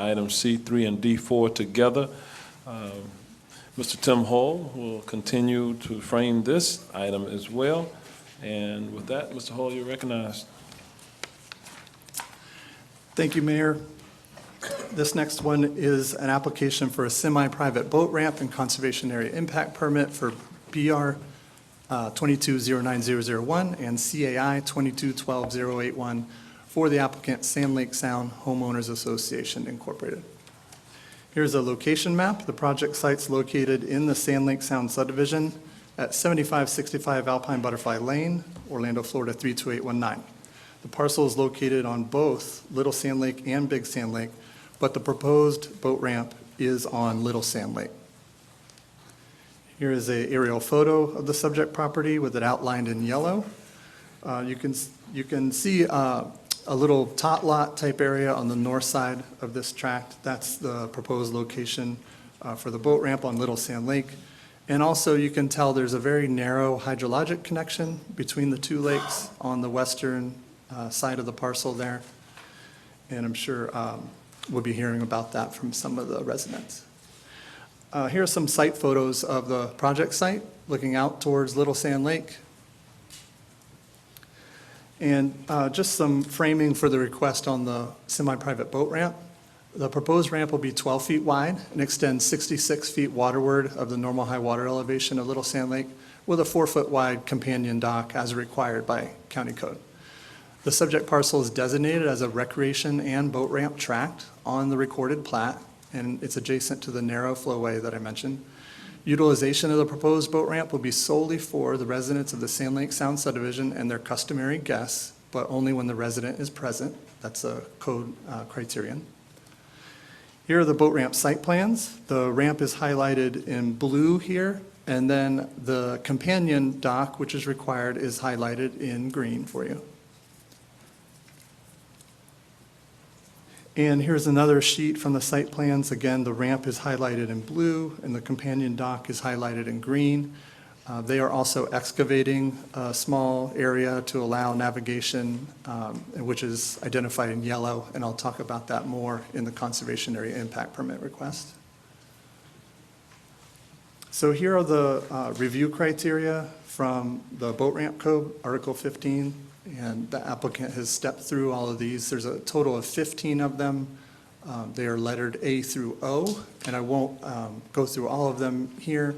items C3 and D4 together. Mr. Tim Hull will continue to frame this item as well. And with that, Mr. Hull, you're recognized. Thank you, Mayor. This next one is an application for a semi-private boat ramp and conservation area impact permit for BR 2209001 and CAI 2212081 for the applicant Sand Lake Sound Homeowners Association, Incorporated. Here's a location map. The project site's located in the Sand Lake Sound subdivision at 7565 Alpine Butterfly Lane, Orlando, Florida 32819. The parcel is located on both Little Sand Lake and Big Sand Lake, but the proposed boat ramp is on Little Sand Lake. Here is an aerial photo of the subject property with it outlined in yellow. You can see a little tot lot type area on the north side of this tract. That's the proposed location for the boat ramp on Little Sand Lake. And also you can tell there's a very narrow hydrologic connection between the two lakes on the western side of the parcel there. And I'm sure we'll be hearing about that from some of the residents. Here are some site photos of the project site looking out towards Little Sand Lake. And just some framing for the request on the semi-private boat ramp. The proposed ramp will be 12 feet wide and extend 66 feet waterward of the normal high water elevation of Little Sand Lake with a 4-foot wide companion dock as required by county code. The subject parcel is designated as a recreation and boat ramp tract on the recorded plat, and it's adjacent to the narrow flowway that I mentioned. Utilization of the proposed boat ramp will be solely for the residents of the Sand Lake Sound subdivision and their customary guests, but only when the resident is present. That's a code criterion. Here are the boat ramp site plans. The ramp is highlighted in blue here, and then the companion dock, which is required, is highlighted in green for you. And here's another sheet from the site plans. Again, the ramp is highlighted in blue and the companion dock is highlighted in green. They are also excavating a small area to allow navigation, which is identified in yellow, and I'll talk about that more in the conservation area impact permit request. So here are the review criteria from the boat ramp code, Article 15. And the applicant has stepped through all of these. There's a total of 15 of them. They are lettered A through O, and I won't go through all of them here,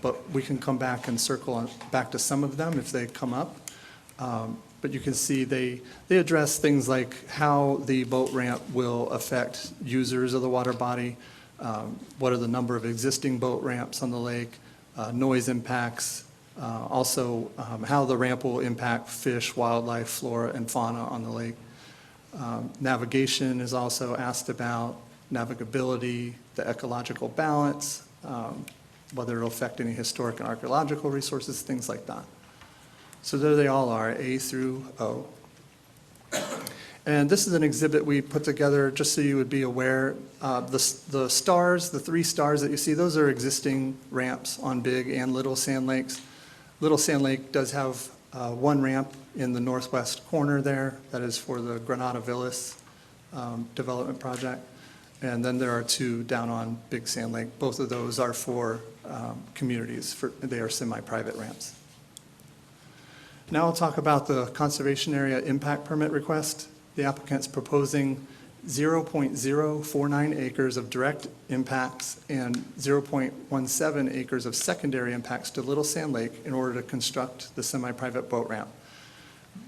but we can come back and circle back to some of them if they come up. But you can see they address things like how the boat ramp will affect users of the water body, what are the number of existing boat ramps on the lake, noise impacts, also how the ramp will impact fish, wildlife, flora, and fauna on the lake. Navigation is also asked about, navigability, the ecological balance, whether it'll affect any historic and archaeological resources, things like that. So there they all are, A through O. And this is an exhibit we put together just so you would be aware. The stars, the 3 stars that you see, those are existing ramps on Big and Little Sand Lakes. Little Sand Lake does have one ramp in the northwest corner there. That is for the Granada Villas development project. And then there are 2 down on Big Sand Lake. Both of those are for communities. They are semi-private ramps. Now I'll talk about the conservation area impact permit request. The applicant's proposing 0.049 acres of direct impacts and 0.17 acres of secondary impacts to Little Sand Lake in order to construct the semi-private boat ramp.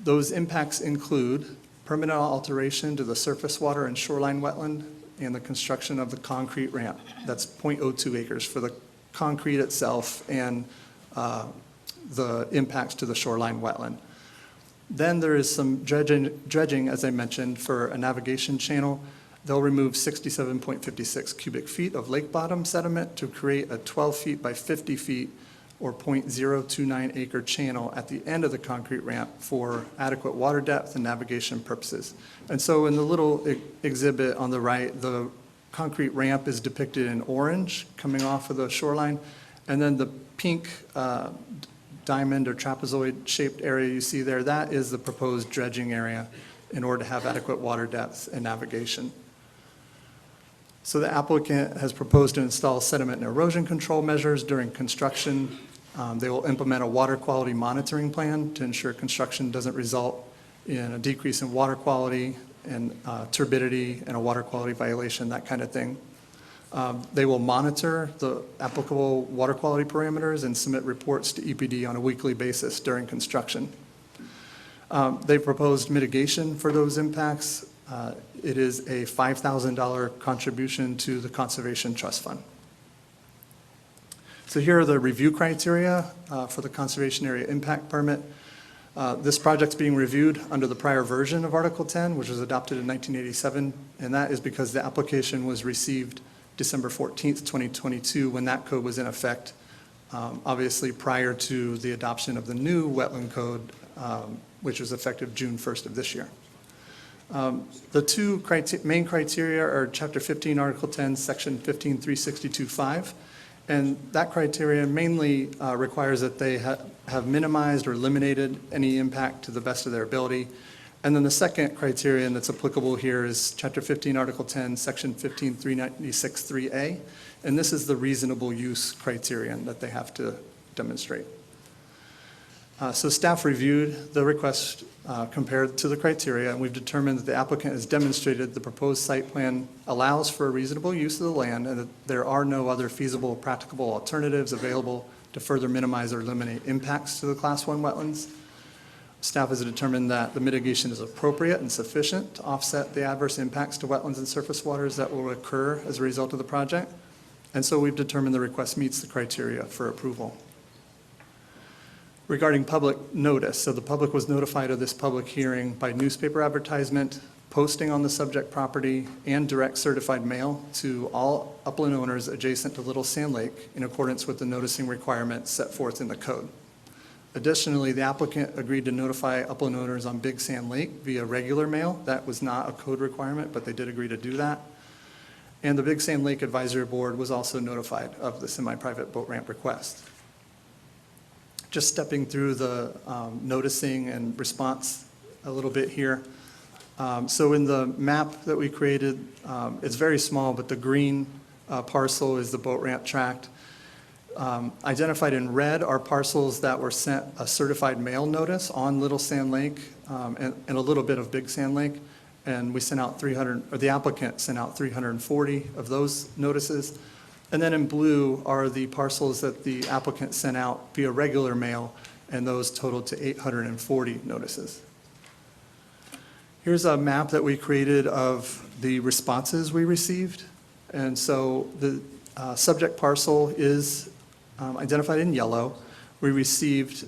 Those impacts include permanent alteration to the surface water and shoreline wetland and the construction of the concrete ramp. That's 0.02 acres for the concrete itself and the impacts to the shoreline wetland. Then there is some dredging, as I mentioned, for a navigation channel. They'll remove 67.56 cubic feet of lake bottom sediment to create a 12 feet by 50 feet or 0.029 acre channel at the end of the concrete ramp for adequate water depth and navigation purposes. And so in the little exhibit on the right, the concrete ramp is depicted in orange coming off of the shoreline, and then the pink diamond or trapezoid shaped area you see there, that is the proposed dredging area in order to have adequate water depth and navigation. So the applicant has proposed to install sediment and erosion control measures during construction. They will implement a water quality monitoring plan to ensure construction doesn't result in a decrease in water quality and turbidity and a water quality violation, that kind of thing. They will monitor the applicable water quality parameters and submit reports to EPD on a weekly basis during construction. They proposed mitigation for those impacts. It is a $5,000 contribution to the Conservation Trust Fund. So here are the review criteria for the Conservation Area Impact Permit. This project's being reviewed under the prior version of Article 10, which was adopted in 1987, and that is because the application was received December 14th, 2022, when that code was in effect, obviously prior to the adoption of the new wetland code, which was effective June 1st of this year. The two main criteria are Chapter 15, Article 10, Section 15.362.5, and that criteria mainly requires that they have minimized or eliminated any impact to the best of their ability. And then the second criterion that's applicable here is Chapter 15, Article 10, Section 15.396.3a, and this is the reasonable use criterion that they have to demonstrate. So staff reviewed the request compared to the criteria, and we've determined that the applicant has demonstrated the proposed site plan allows for a reasonable use of the land and that there are no other feasible, practicable alternatives available to further minimize or eliminate impacts to the Class 1 wetlands. Staff has determined that the mitigation is appropriate and sufficient to offset the adverse impacts to wetlands and surface waters that will occur as a result of the project. And so we've determined the request meets the criteria for approval. Regarding public notice, so the public was notified of this public hearing by newspaper advertisement, posting on the subject property, and direct certified mail to all upland owners adjacent to Little Sand Lake in accordance with the noticing requirements set forth in the code. Additionally, the applicant agreed to notify upland owners on Big Sand Lake via regular mail. That was not a code requirement, but they did agree to do that. And the Big Sand Lake Advisory Board was also notified of the semi-private boat ramp request. Just stepping through the noticing and response a little bit here. So in the map that we created, it's very small, but the green parcel is the boat ramp tract. Identified in red are parcels that were sent a certified mail notice on Little Sand Lake and a little bit of Big Sand Lake. And we sent out 300, or the applicant sent out 340 of those notices. And then in blue are the parcels that the applicant sent out via regular mail, and those totaled to 840 notices. Here's a map that we created of the responses we received. And so the subject parcel is identified in yellow. We received,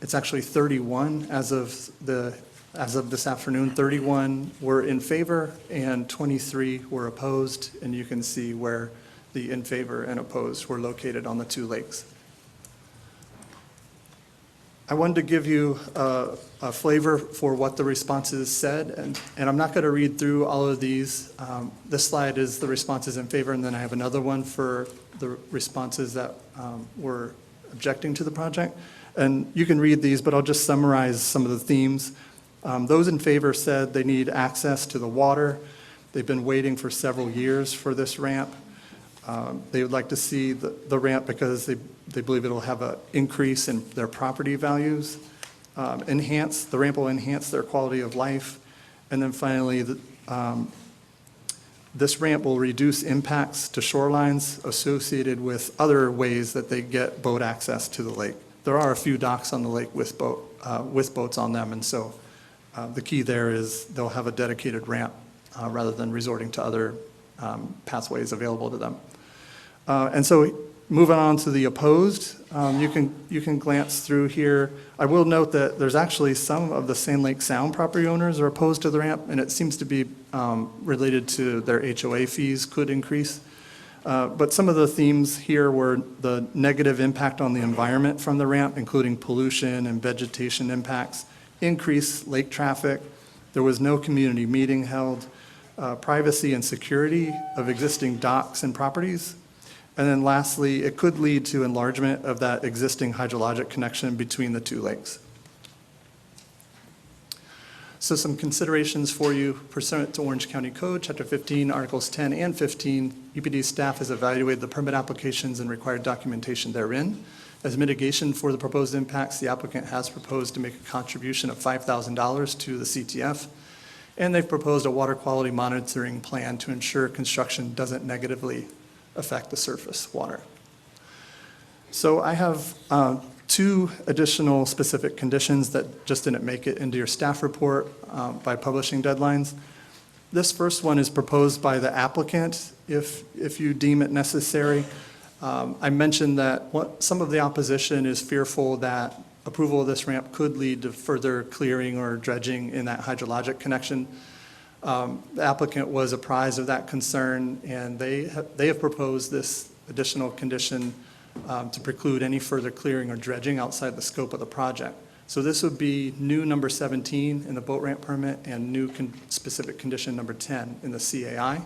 it's actually 31 as of this afternoon. 31 were in favor and 23 were opposed, and you can see where the in favor and opposed were located on the two lakes. I wanted to give you a flavor for what the responses said, and I'm not going to read through all of these. This slide is the responses in favor, and then I have another one for the responses that were objecting to the project. And you can read these, but I'll just summarize some of the themes. Those in favor said they need access to the water. They've been waiting for several years for this ramp. They would like to see the ramp because they believe it'll have an increase in their property values. The ramp will enhance their quality of life. And then finally, this ramp will reduce impacts to shorelines associated with other ways that they get boat access to the lake. There are a few docks on the lake with boats on them, and so the key there is they'll have a dedicated ramp rather than resorting to other pathways available to them. And so moving on to the opposed, you can glance through here. I will note that there's actually some of the Sand Lake Sound property owners are opposed to the ramp, and it seems to be related to their HOA fees could increase. But some of the themes here were the negative impact on the environment from the ramp, including pollution and vegetation impacts, increased lake traffic. There was no community meeting held, privacy and security of existing docks and properties. And then lastly, it could lead to enlargement of that existing hydrologic connection between the two lakes. So some considerations for you pursuant to Orange County Code, Chapter 15, Articles 10 and 15, EPD staff has evaluated the permit applications and required documentation therein. As mitigation for the proposed impacts, the applicant has proposed to make a contribution of $5,000 to the CTF, and they've proposed a water quality monitoring plan to ensure construction doesn't negatively affect the surface water. So I have two additional specific conditions that just didn't make it into your staff report by publishing deadlines. This first one is proposed by the applicant if you deem it necessary. I mentioned that some of the opposition is fearful that approval of this ramp could lead to further clearing or dredging in that hydrologic connection. The applicant was apprised of that concern, and they have proposed this additional condition to preclude any further clearing or dredging outside the scope of the project. So this would be new number 17 in the boat ramp permit and new specific condition number 10 in the CAI.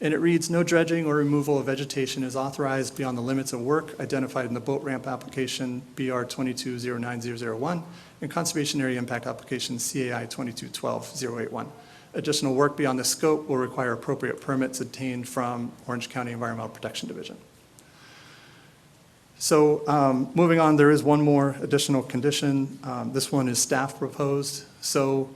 And it reads, no dredging or removal of vegetation is authorized beyond the limits of work identified in the boat ramp application BR 22-09001 and conservation area impact application CAI 22-12-081. Additional work beyond this scope will require appropriate permits obtained from Orange County Environmental Protection Division. So moving on, there is one more additional condition. This one is staff proposed. So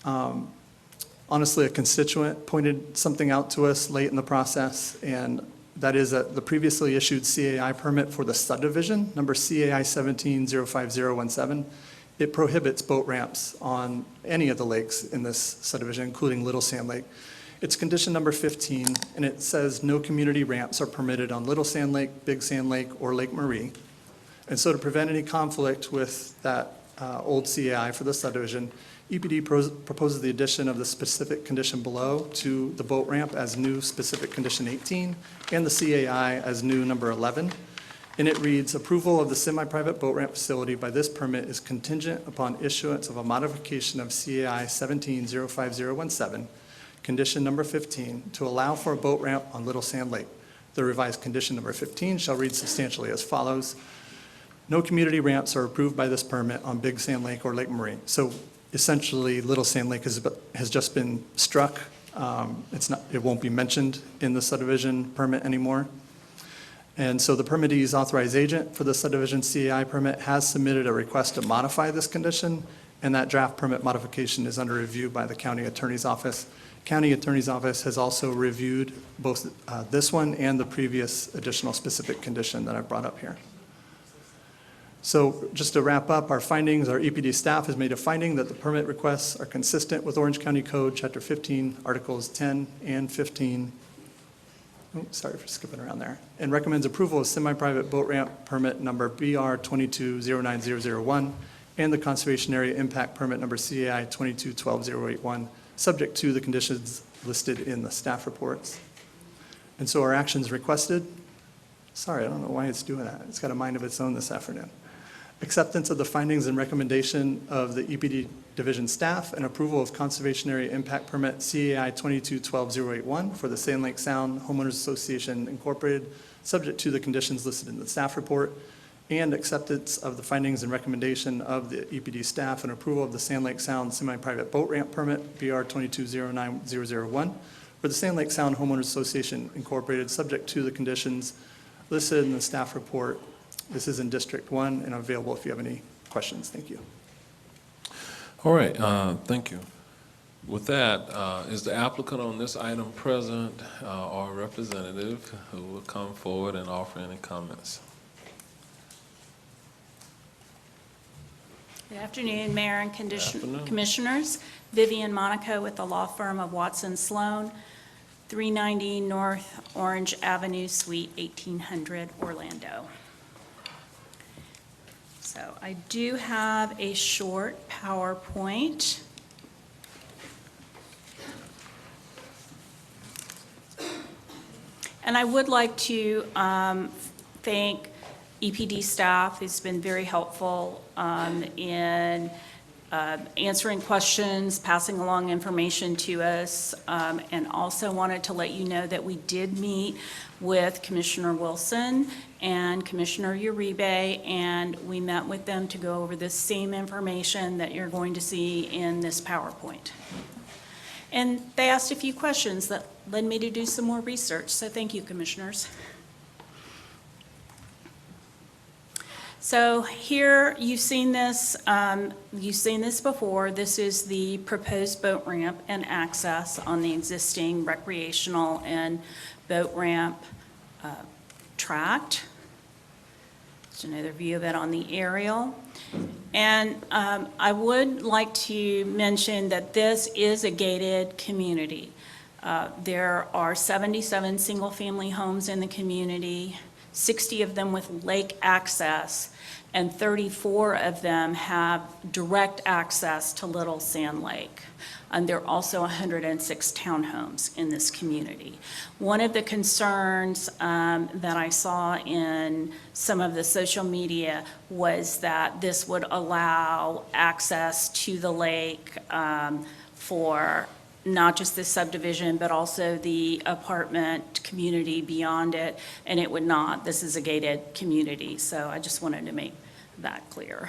honestly, a constituent pointed something out to us late in the process, and that is that the previously issued CAI permit for the subdivision, number CAI 17-05017, it prohibits boat ramps on any of the lakes in this subdivision, including Little Sand Lake. It's condition number 15, and it says no community ramps are permitted on Little Sand Lake, Big Sand Lake, or Lake Marie. And so to prevent any conflict with that old CAI for the subdivision, EPD proposes the addition of the specific condition below to the boat ramp as new specific condition 18 and the CAI as new number 11. And it reads, approval of the semi-private boat ramp facility by this permit is contingent upon issuance of a modification of CAI 17-05017, condition number 15, to allow for a boat ramp on Little Sand Lake. The revised condition number 15 shall read substantially as follows. No community ramps are approved by this permit on Big Sand Lake or Lake Marie. So essentially, Little Sand Lake has just been struck. It won't be mentioned in the subdivision permit anymore. And so the permittee's authorized agent for the subdivision CAI permit has submitted a request to modify this condition, and that draft permit modification is under review by the county attorney's office. County attorney's office has also reviewed both this one and the previous additional specific condition that I brought up here. So just to wrap up our findings, our EPD staff has made a finding that the permit requests are consistent with Orange County Code, Chapter 15, Articles 10 and 15. Oh, sorry for skipping around there. And recommends approval of semi-private boat ramp permit number BR 22-09001 and the conservation area impact permit number CAI 22-12-081, subject to the conditions listed in the staff reports. And so our actions requested. Sorry, I don't know why it's doing that. It's got a mind of its own this afternoon. Acceptance of the findings and recommendation of the EPD division staff and approval of conservation area impact permit CAI 22-12-081 for the Sand Lake Sound Homeowners Association Incorporated, subject to the conditions listed in the staff report, and acceptance of the findings and recommendation of the EPD staff and approval of the Sand Lake Sound semi-private boat ramp permit BR 22-09001 for the Sand Lake Sound Homeowners Association Incorporated, subject to the conditions listed in the staff report. This is in District 1 and available if you have any questions. Thank you. All right, thank you. With that, is the applicant on this item present or representative who will come forward and offer any comments? Good afternoon, Mayor and Afternoon. Commissioners. Vivian Monaco with the law firm of Watson Sloan, 390 North Orange Avenue, Suite 1800, Orlando. So I do have a short PowerPoint. And I would like to thank EPD staff, who's been very helpful in answering questions, passing along information to us, and also wanted to let you know that we did meet with Commissioner Wilson and Commissioner Uribe, and we met with them to go over the same information that you're going to see in this PowerPoint. And they asked a few questions that led me to do some more research, so thank you, Commissioners. So here, you've seen this before. This is the proposed boat ramp and access on the existing recreational and boat ramp tract. Just another view of it on the aerial. And I would like to mention that this is a gated community. There are 77 single-family homes in the community, 60 of them with lake access, and 34 of them have direct access to Little Sand Lake. And there are also 106 townhomes in this community. One of the concerns that I saw in some of the social media was that this would allow access to the lake for not just this subdivision, but also the apartment community beyond it, and it would not. This is a gated community, so I just wanted to make that clear.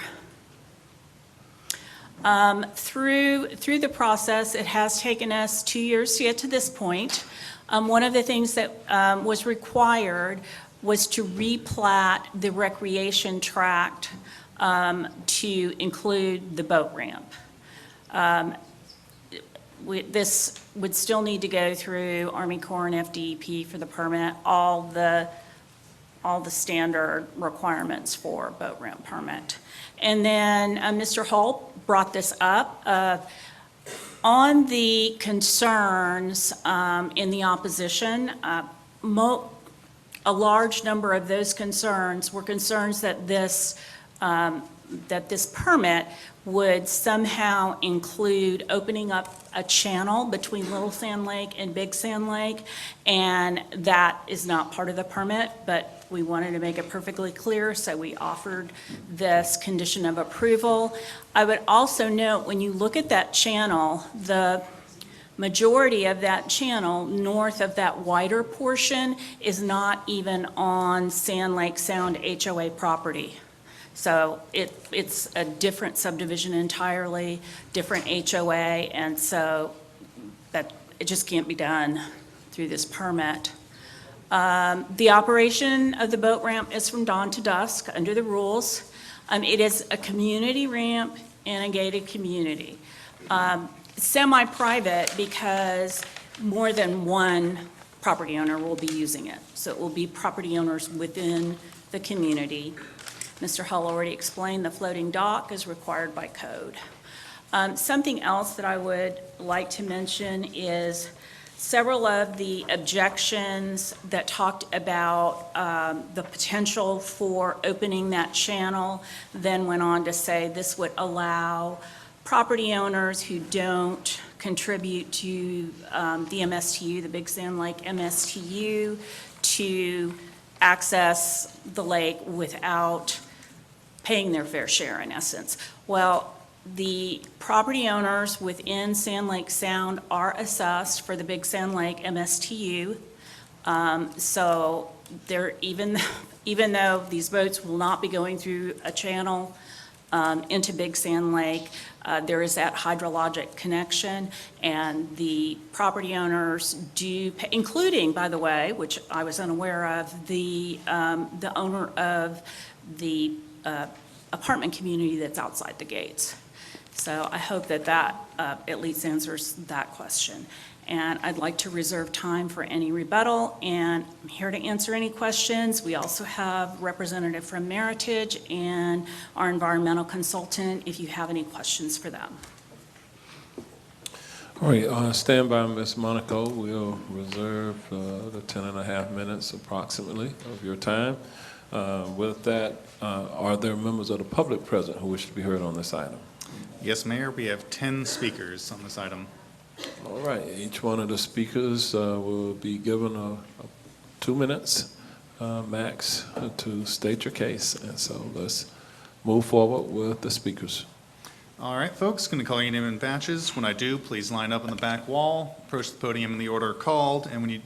Through the process, it has taken us 2 years to get to this point. One of the things that was required was to replat the recreation tract to include the boat ramp. This would still need to go through Army Corps and FDEP for the permit, all the standard requirements for boat ramp permit. And then Mr. Hull brought this up. On the concerns in the opposition, a large number of those concerns were concerns that this permit would somehow include opening up a channel between Little Sand Lake and Big Sand Lake, and that is not part of the permit, but we wanted to make it perfectly clear, so we offered this condition of approval. I would also note, when you look at that channel, the majority of that channel north of that wider portion is not even on Sand Lake Sound HOA property. So it's a different subdivision entirely, different HOA, and so that it just can't be done through this permit. The operation of the boat ramp is from dawn to dusk under the rules. It is a community ramp in a gated community. Semi-private because more than one property owner will be using it. So it will be property owners within the community. Mr. Hull already explained the floating dock is required by code. Something else that I would like to mention is several of the objections that talked about the potential for opening that channel then went on to say this would allow property owners who don't contribute to the MSTU, the Big Sand Lake MSTU, to access the lake without paying their fair share, in essence. Well, the property owners within Sand Lake Sound are assessed for the Big Sand Lake MSTU. So they're, even though these boats will not be going through a channel into Big Sand Lake, there is that hydrologic connection, and the property owners do pay, including, by the way, which I was unaware of, the owner of the apartment community that's outside the gates. So I hope that at least answers that question. And I'd like to reserve time for any rebuttal, and I'm here to answer any questions. We also have representative from Meritage and our environmental consultant if you have any questions for them. All right, stand by, Ms. Monaco. We'll reserve the 10.5 minutes approximately of your time. With that, are there members of the public present who wish to be heard on this item? Yes, Mayor, we have 10 speakers on this item. All right, each one of the speakers will be given 2 minutes max to state your case. And so let's move forward with the speakers. All right, folks, going to call your name in batches. When I do, please line up on the back wall, approach the podium in the order called, and when you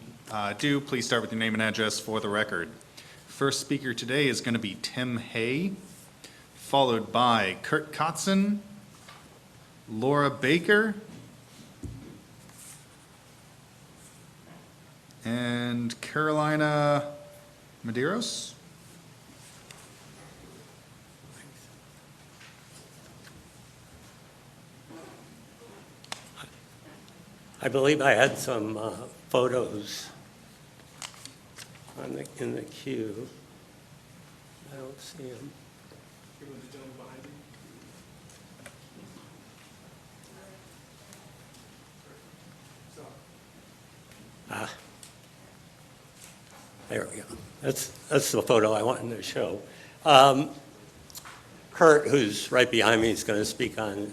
do, please start with your name and address for the record. First speaker today is going to be Tim Hay, followed by Kurt Kotzen, Laura Baker, and Carolina Medeiros. I believe I had some photos in the queue. I don't see them. There we go. That's the photo I wanted to show. Kurt, who's right behind me, is going to speak on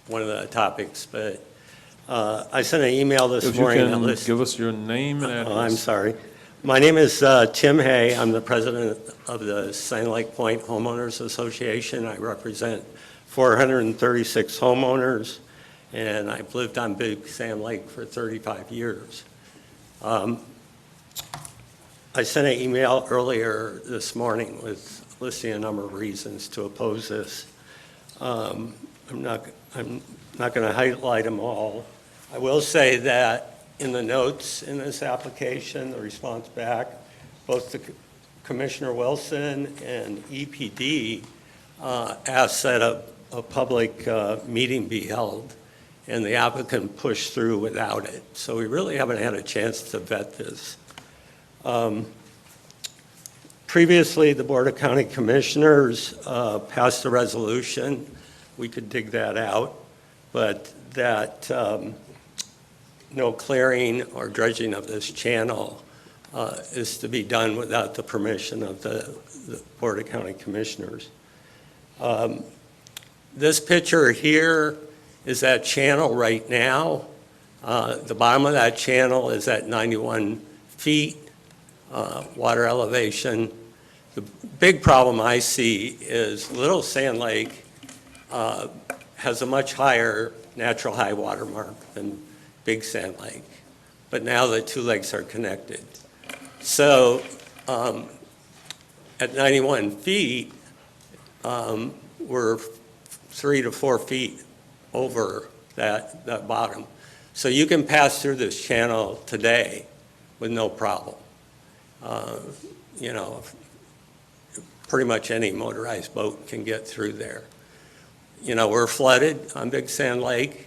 one of the topics, but I sent an email this If you morning. can give us your name and address. Oh, I'm sorry. My name is Tim Hay. I'm the president of the Sand Lake Point Homeowners Association. I represent 436 homeowners, and I've lived on Big Sand Lake for 35 years. I sent an email earlier this morning with listing a number of reasons to oppose this. I'm not going to highlight them all. I will say that in the notes in this application, the response back, both the Commissioner Wilson and EPD asked that a public meeting be held, and the applicant pushed through without it. So we really haven't had a chance to vet this. Previously, the Board of County Commissioners passed a resolution. We could dig that out, but that no clearing or dredging of this channel is to be done without the permission of the Board of County Commissioners. This picture here is that channel right now. The bottom of that channel is at 91 feet water elevation. The big problem I see is Little Sand Lake has a much higher natural high water mark than Big Sand Lake, but now the two lakes are connected. So at 91 feet, we're 3 to 4 feet over that bottom. So you can pass through this channel today with no problem. You know, pretty much any motorized boat can get through there. You know, we're flooded on Big Sand Lake.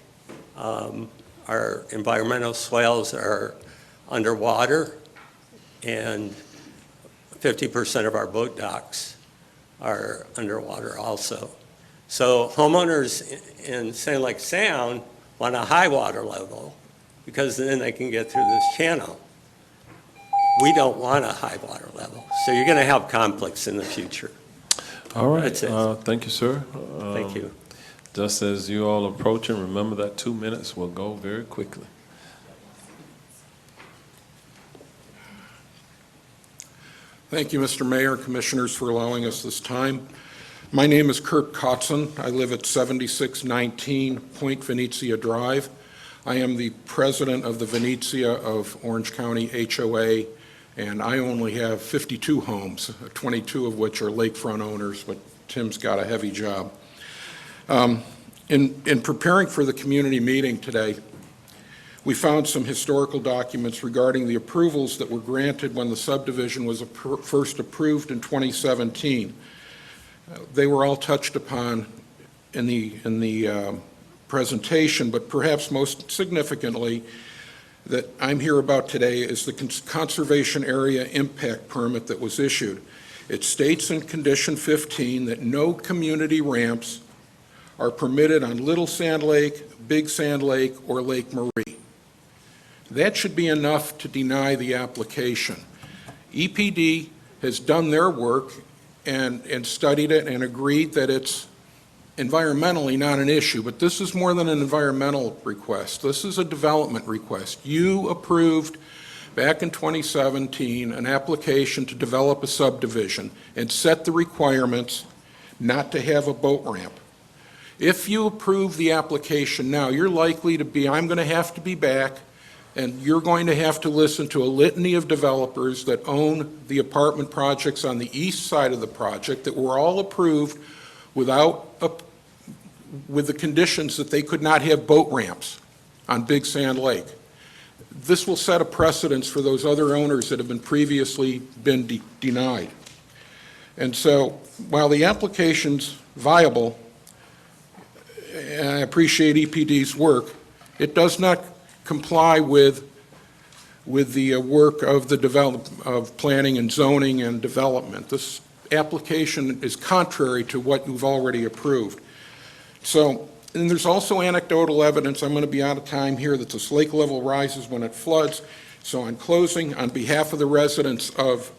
Our environmental swales are underwater, and 50% of our boat docks are underwater also. So homeowners in Sand Lake Sound want a high water level because then they can get through this channel. We don't want a high water level, so you're going to have conflicts in the future. All right. That's it. Thank you, sir. Thank you. Just as you all approach, and remember that 2 minutes will go very quickly. Thank you, Mr. Mayor, Commissioners, for allowing us this time. My name is Kurt Kotzen. I live at 7619 Point Venezia Drive. I am the president of the Venezia of Orange County HOA, and I only have 52 homes, 22 of which are lakefront owners, but Tim's got a heavy job. In preparing for the community meeting today, we found some historical documents regarding the approvals that were granted when the subdivision was first approved in 2017. They were all touched upon in the presentation, but perhaps most significantly that I'm here about today is the Conservation Area Impact Permit that was issued. It states in Condition 15 that no community ramps are permitted on Little Sand Lake, Big Sand Lake, or Lake Marie. That should be enough to deny the application. EPD has done their work and studied it and agreed that it's environmentally not an issue, but this is more than an environmental request. This is a development request. You approved back in 2017 an application to develop a subdivision and set the requirements not to have a boat ramp. If you approve the application now, you're likely to be, I'm going to have to be back, and you're going to have to listen to a litany of developers that own the apartment projects on the east side of the project that were all approved with the conditions that they could not have boat ramps on Big Sand Lake. This will set a precedence for those other owners that have been previously been denied. And so, while the application's viable, and I appreciate EPD's work, it does not comply with the work of of planning and zoning and development. This application is contrary to what you've already approved. So, and there's also anecdotal evidence, I'm going to be out of time here, that this lake level rises when it floods. So in closing, on behalf of the residents of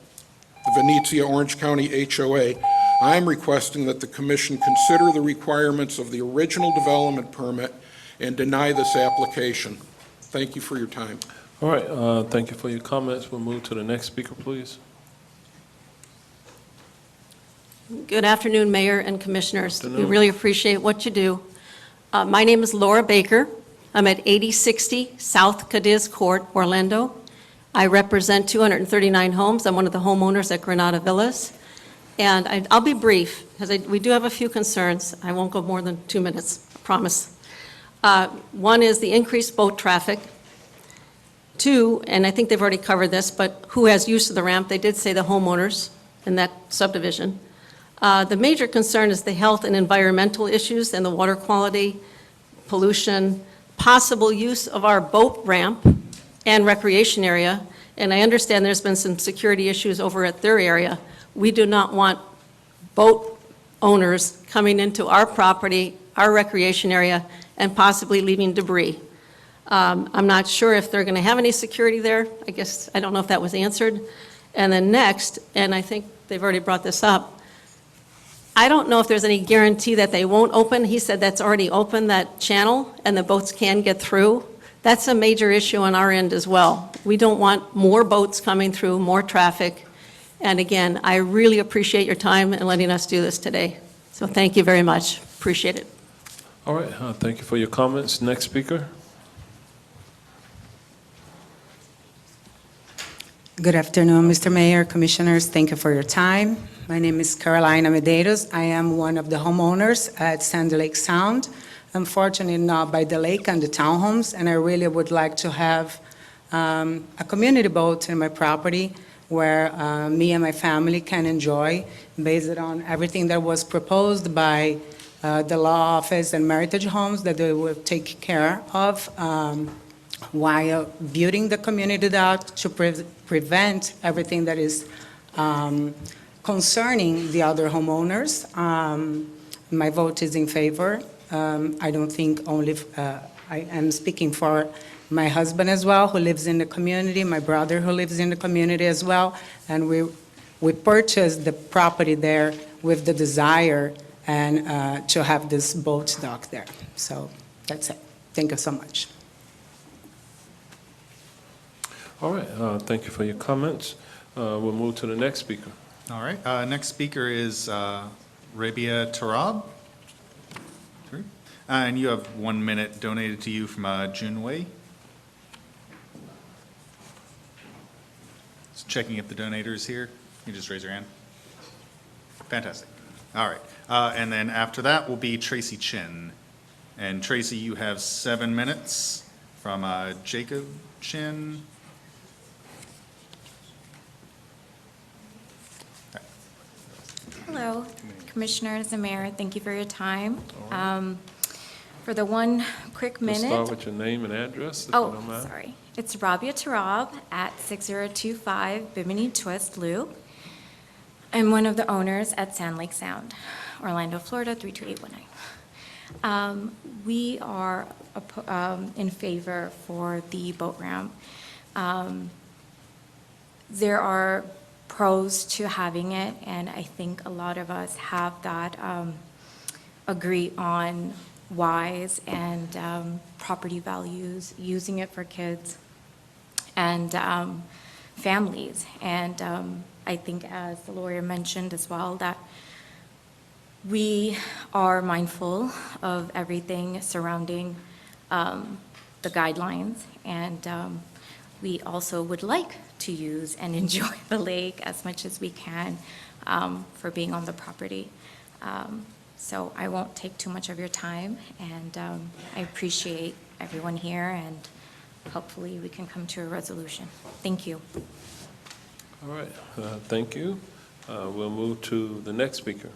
the Venezia Orange County HOA, I am requesting that the commission consider the requirements of the original development permit and deny this application. Thank you for your time. All right, thank you for your comments. We'll move to the next speaker, please. Good afternoon, Mayor and Commissioners. We Afternoon. really appreciate what you do. My name is Laura Baker. I'm at 8060 South Cadiz Court, Orlando. I represent 239 homes. I'm one of the homeowners at Granada Villas. And I'll be brief, because we do have a few concerns. I won't go more than 2 minutes, I promise. One is the increased boat traffic. Two, and I think they've already covered this, but who has use of the ramp? They did say the homeowners in that subdivision. The major concern is the health and environmental issues and the water quality, pollution, possible use of our boat ramp and recreation area. And I understand there's been some security issues over at their area. We do not want boat owners coming into our property, our recreation area, and possibly leaving debris. I'm not sure if they're going to have any security there. I guess, I don't know if that was answered. And then next, and I think they've already brought this up, I don't know if there's any guarantee that they won't open. He said that's already open, that channel, and the boats can get through. That's a major issue on our end as well. We don't want more boats coming through, more traffic. And again, I really appreciate your time and letting us do this today. So thank you very much. Appreciate it. All right, thank you for your comments. Next speaker. Good afternoon, Mr. Mayor, Commissioners. Thank you for your time. My name is Carolina Medeiros. I am one of the homeowners at Sand Lake Sound. Unfortunately, not by the lake and the townhomes, and I really would like to have a community boat in my property where me and my family can enjoy, based on everything that was proposed by the law office and Meritage Homes that they will take care of while building the community dock to prevent everything that is concerning the other homeowners. My vote is in favor. I don't think only, I am speaking for my husband as well, who lives in the community, my brother who lives in the community as well, and we purchased the property there with the desire and to have this boat dock there. So that's it. Thank you so much. All right, thank you for your comments. We'll move to the next speaker. All right, next speaker is Rabia Tarab. And you have 1 minute donated to you from June Wei. Just checking if the donator is here. You just raise your hand. Fantastic. All right. And then after that will be Tracy Chin. And Tracy, you have 7 minutes from Jacob Chin. Hello, Commissioners and Mayor. Thank you for your time. For the one quick Let's minute. start with your name and address, if you Oh, don't mind. sorry. It's Rabia Tarab at 6025 Bimini Twist Loop. I'm one of the owners at Sand Lake Sound, Orlando, Florida, 32819. We are in favor for the boat ramp. There are pros to having it, and I think a lot of us have that agree on whys and property values, using it for kids and families. And I think, as the lawyer mentioned as well, that We are mindful of everything surrounding the guidelines, and we also would like to use and enjoy the lake as much as we can for being on the property. So I won't take too much of your time, and I appreciate everyone here, and hopefully we can come to a resolution. Thank you. All right, thank you. We'll move to the next speaker.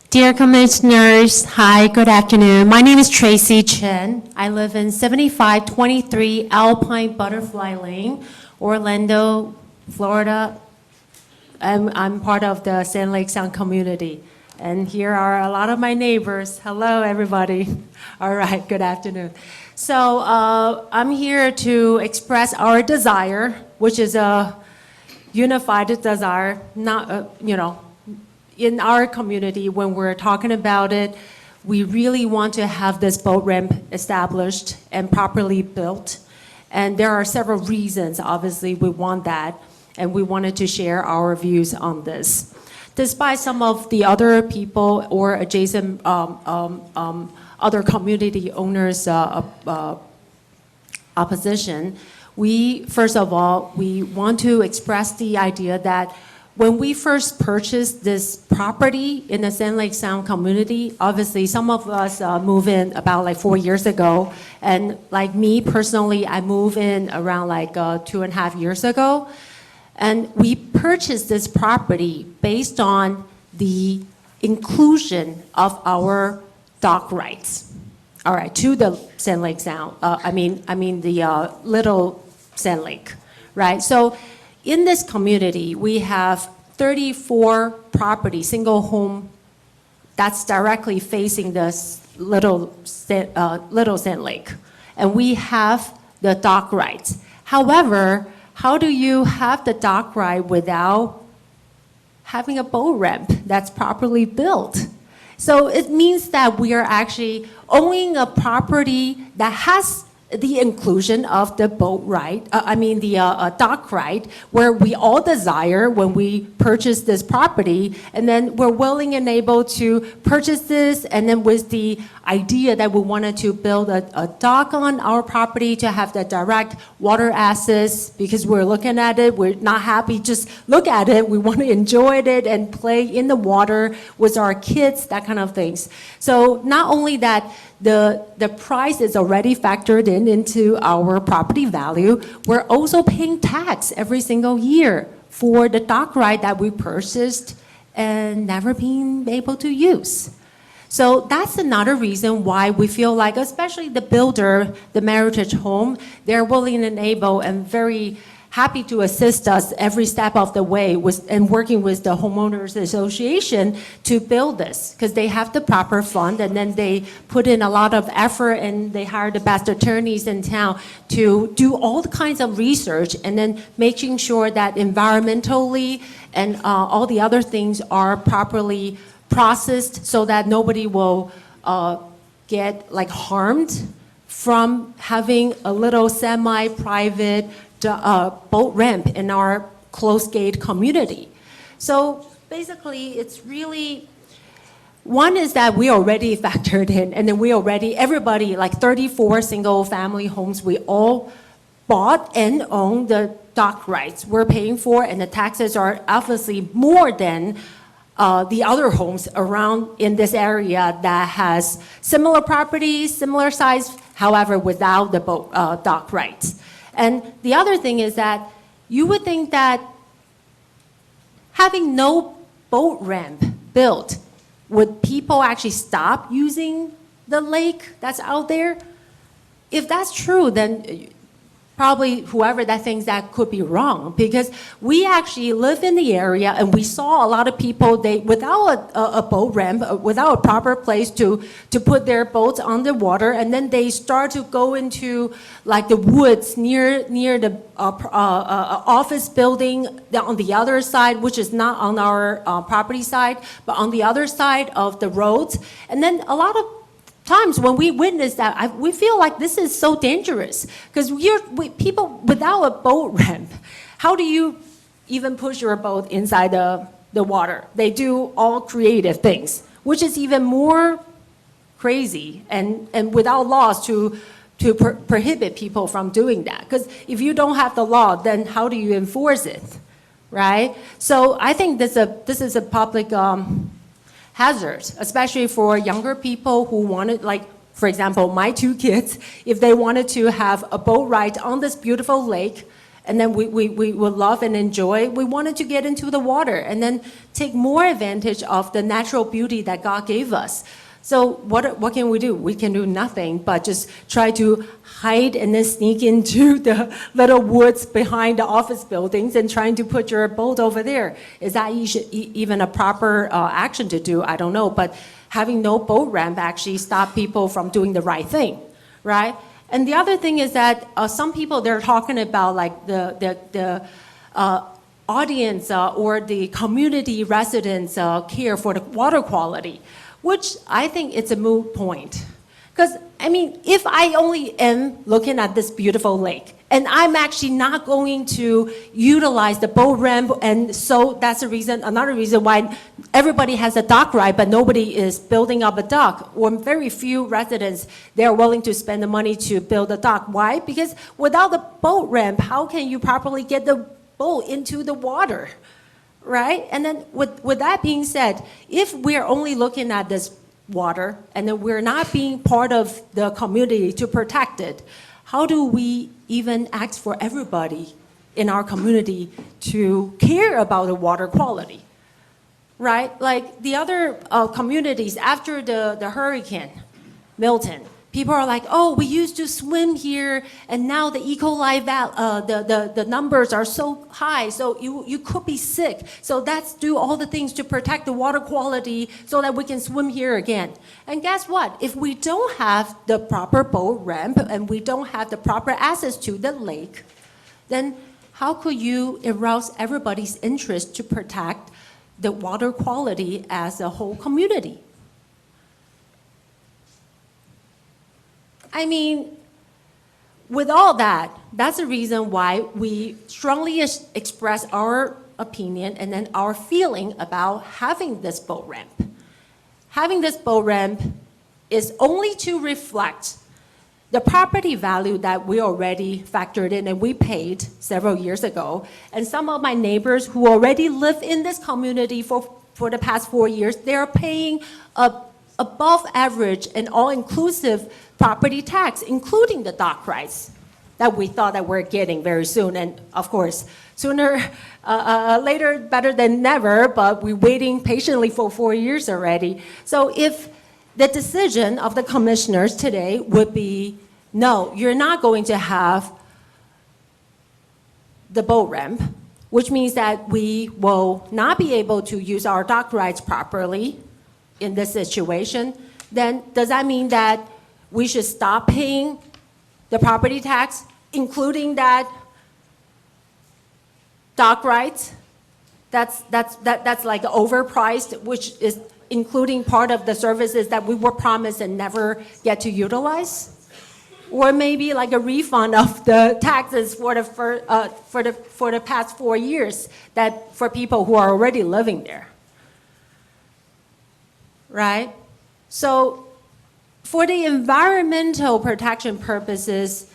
Dear Commissioners, hi, good afternoon. My name is Tracy Chen. I live in 7523 Alpine Butterfly Lane, Orlando, Florida. I'm part of the Sand Lake Sound community. And here are a lot of my neighbors. Hello, everybody. All right, good afternoon. So I'm here to express our desire, which is a unified desire, not, in our community, when we're talking about it, we really want to have this boat ramp established and properly built. And there are several reasons, obviously, we want that, and we wanted to share our views on this. Despite some of the other people or adjacent other community owners' opposition, first of all, we want to express the idea that when we first purchased this property in the Sand Lake Sound community, obviously some of us moved in about like 4 years ago. And like me personally, I moved in around like 2.5 years ago. And we purchased this property based on the inclusion of our dock rights. All right, to the Sand Lake Sound, I mean the Little Sand Lake, right? So in this community, we have 34 properties, single home, that's directly facing the Little Sand Lake. And we have the dock rights. However, how do you have the dock right without having a boat ramp that's properly built? So it means that we are actually owning a property that has the inclusion of the boat right, the dock right, where we all desire when we purchase this property, and then we're willing and able to purchase this, and then with the idea that we wanted to build a dock on our property to have the direct water access, because we're looking at it, we're not happy just look at it, we want to enjoy it and play in the water with our kids, that kind of things. So not only that, the price is already factored into our property value. We're also paying tax every single year for the dock right that we purchased and never been able to use. So that's another reason why we feel like, especially the builder, the Meritage Home, they're willing and able and very happy to assist us every step of the way and working with the homeowners association to build this, because they have the proper fund, and then they put in a lot of effort and they hire the best attorneys in town to do all the kinds of research, and then making sure that environmentally and all the other things are properly processed so that nobody will get like harmed from having a little semi-private boat ramp in our closed gate community. So basically, it's really, one is that we already factored in, and then everybody, like 34 single family homes, we all bought and own the dock rights we're paying for, and the taxes are obviously more than the other homes around in this area that has similar properties, similar size, however, without the boat dock rights. And the other thing is that you would think that having no boat ramp built, would people actually stop using the lake that's out there? If that's true, then probably whoever that thinks that could be wrong, because we actually live in the area and we saw a lot of people, without a boat ramp, without a proper place to put their boats on the water, and then they start to go into like the woods near the office building on the other side, which is not on our property side, but on the other side of the roads. And then a lot of times when we witness that, we feel like this is so dangerous, because people without a boat ramp, how do you even push your boat inside the water. They do all creative things, which is even more crazy and without laws to prohibit people from doing that. Because if you don't have the law, then how do you enforce it, right? So I think this is a public hazard, especially for younger people who wanted, like, for example, my 2 kids, if they wanted to have a boat ride on this beautiful lake, and then we would love and enjoy, we wanted to get into the water and then take more advantage of the natural beauty that God gave us. So what can we do? We can do nothing but just try to hide and then sneak into the little woods behind the office buildings and trying to put your boat over there. Is that even a proper action to do? I don't know. But having no boat ramp actually stop people from doing the right thing, right? And the other thing is that some people, they're talking about like the audience or the community residents care for the water quality, which I think it's a moot point. Because, I mean, if I only am looking at this beautiful lake, and I'm actually not going to utilize the boat ramp, and so that's another reason why everybody has a dock ride, but nobody is building up a dock, or very few residents, they're willing to spend the money to build a dock. Why? Because without the boat ramp, how can you properly get the boat into the water? Right? And then with that being said, if we're only looking at this water and then we're not being part of the community to protect it, how do we even ask for everybody in our community to care about the water quality? Right? Like the other communities after the hurricane, Milton, people are like, oh, we used to swim here, and now the E. coli the numbers are so high, so you could be sick. So let's do all the things to protect the water quality so that we can swim here again. And guess what? If we don't have the proper boat ramp and we don't have the proper access to the lake, then how could you arouse everybody's interest to protect the water quality as a whole community? I mean, with all that, that's the reason why we strongly express our opinion and then our feeling about having this boat ramp. Having this boat ramp is only to reflect the property value that we already factored in and we paid several years ago. And some of my neighbors who already live in this community for the past 4 years, they're paying above average and all-inclusive property tax, including the dock rights that we thought that we're getting very soon. And of course, sooner, later, better than never, but we're waiting patiently for 4 years already. So if the decision of the commissioners today would be, no, you're not going to have the boat ramp, which means that we will not be able to use our dock rights properly in this situation, then does that mean that we should stop paying the property tax, including that dock rights? That's like overpriced, which is including part of the services that we were promised and never get to utilize? Or maybe like a refund of the taxes for the past 4 years that for people who are already living there. Right? So for the environmental protection purposes,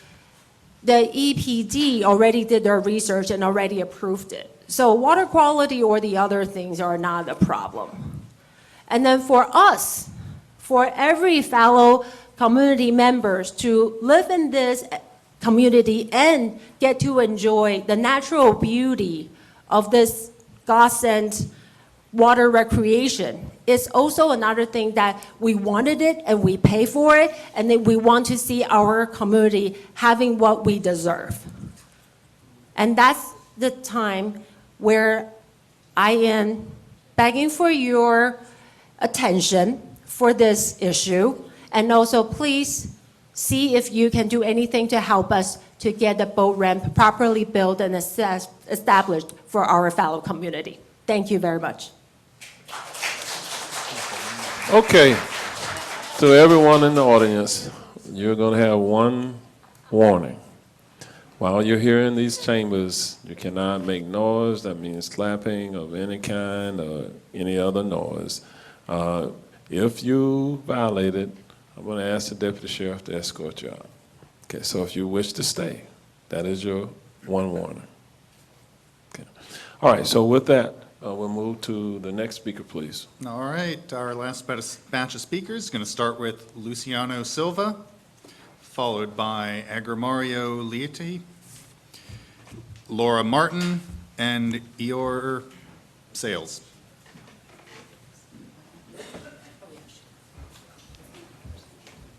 the EPD already did their research and already approved it. So water quality or the other things are not a problem. And then for us, for every fellow community members to live in this community and get to enjoy the natural beauty of this God-sent water recreation, is also another thing that we wanted it and we pay for it, and then we want to see our community having what we deserve. And that's the time where I am begging for your attention for this issue, and also please see if you can do anything to help us to get the boat ramp properly built and established for our fellow community. Thank you very much. Okay, to everyone in the audience, you're going to have one warning. While you're here in these chambers, you cannot make noise. That means clapping of any kind or any other noise. If you violate it, I'm going to ask the deputy sheriff to escort you out. Okay, so if you wish to stay, that is your one warning. Okay. All right, so with that, we'll move to the next speaker, please. All right, our last batch of speakers is going to start with Luciano Silva, followed by Agramario Lieti, Laura Martin, and Eeyore Sales.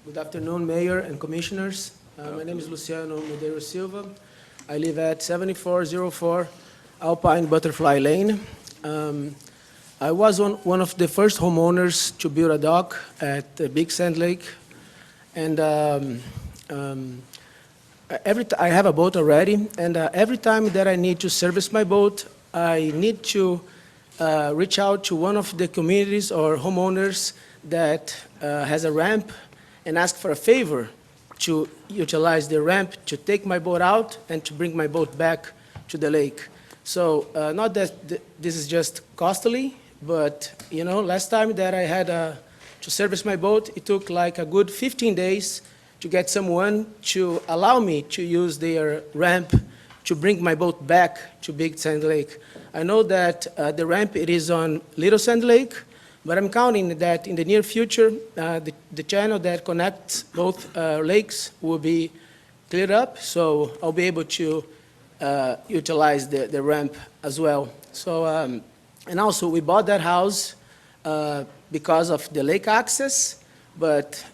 Good afternoon, Mayor and Commissioners. My name is Luciano Medeiros Silva. I live at 7404 Alpine Butterfly Lane. I was one of the first homeowners to build a dock at the Big Sand Lake. And I have a boat already, and every time that I need to service my boat, I need to reach out to one of the communities or homeowners that has a ramp and ask for a favor to utilize the ramp to take my boat out and to bring my boat back to the lake. So not that this is just costly, but last time that I had to service my boat, it took like a good 15 days to get someone to allow me to use their ramp to bring my boat back to Big Sand Lake. I know that the ramp, it is on Little Sand Lake, but I'm counting that in the near future, the channel that connects both lakes will be cleared up, so I'll be able to utilize the ramp as well. So, and also we bought that house because of the lake access, but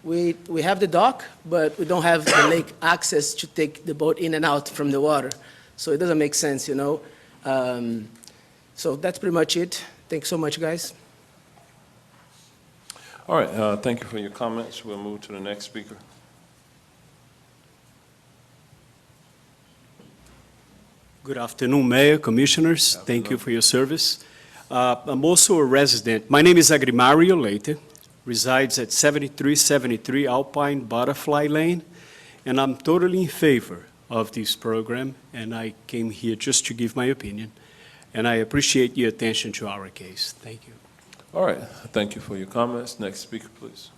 we have the dock, but we don't have the lake access to take the boat in and out from the water. So it doesn't make sense, So that's pretty much it. Thanks so much, guys. All right, thank you for your comments. We'll move to the next speaker. Good afternoon, Mayor, Commissioners. Thank you for your service. I'm also a resident. My name is Agramario Lieti, resides at 7373 Alpine Butterfly Lane, and I'm totally in favor of this program, and I came here just to give my opinion, and I appreciate your attention to our case. Thank you. All right, thank you for your comments. Next speaker, please.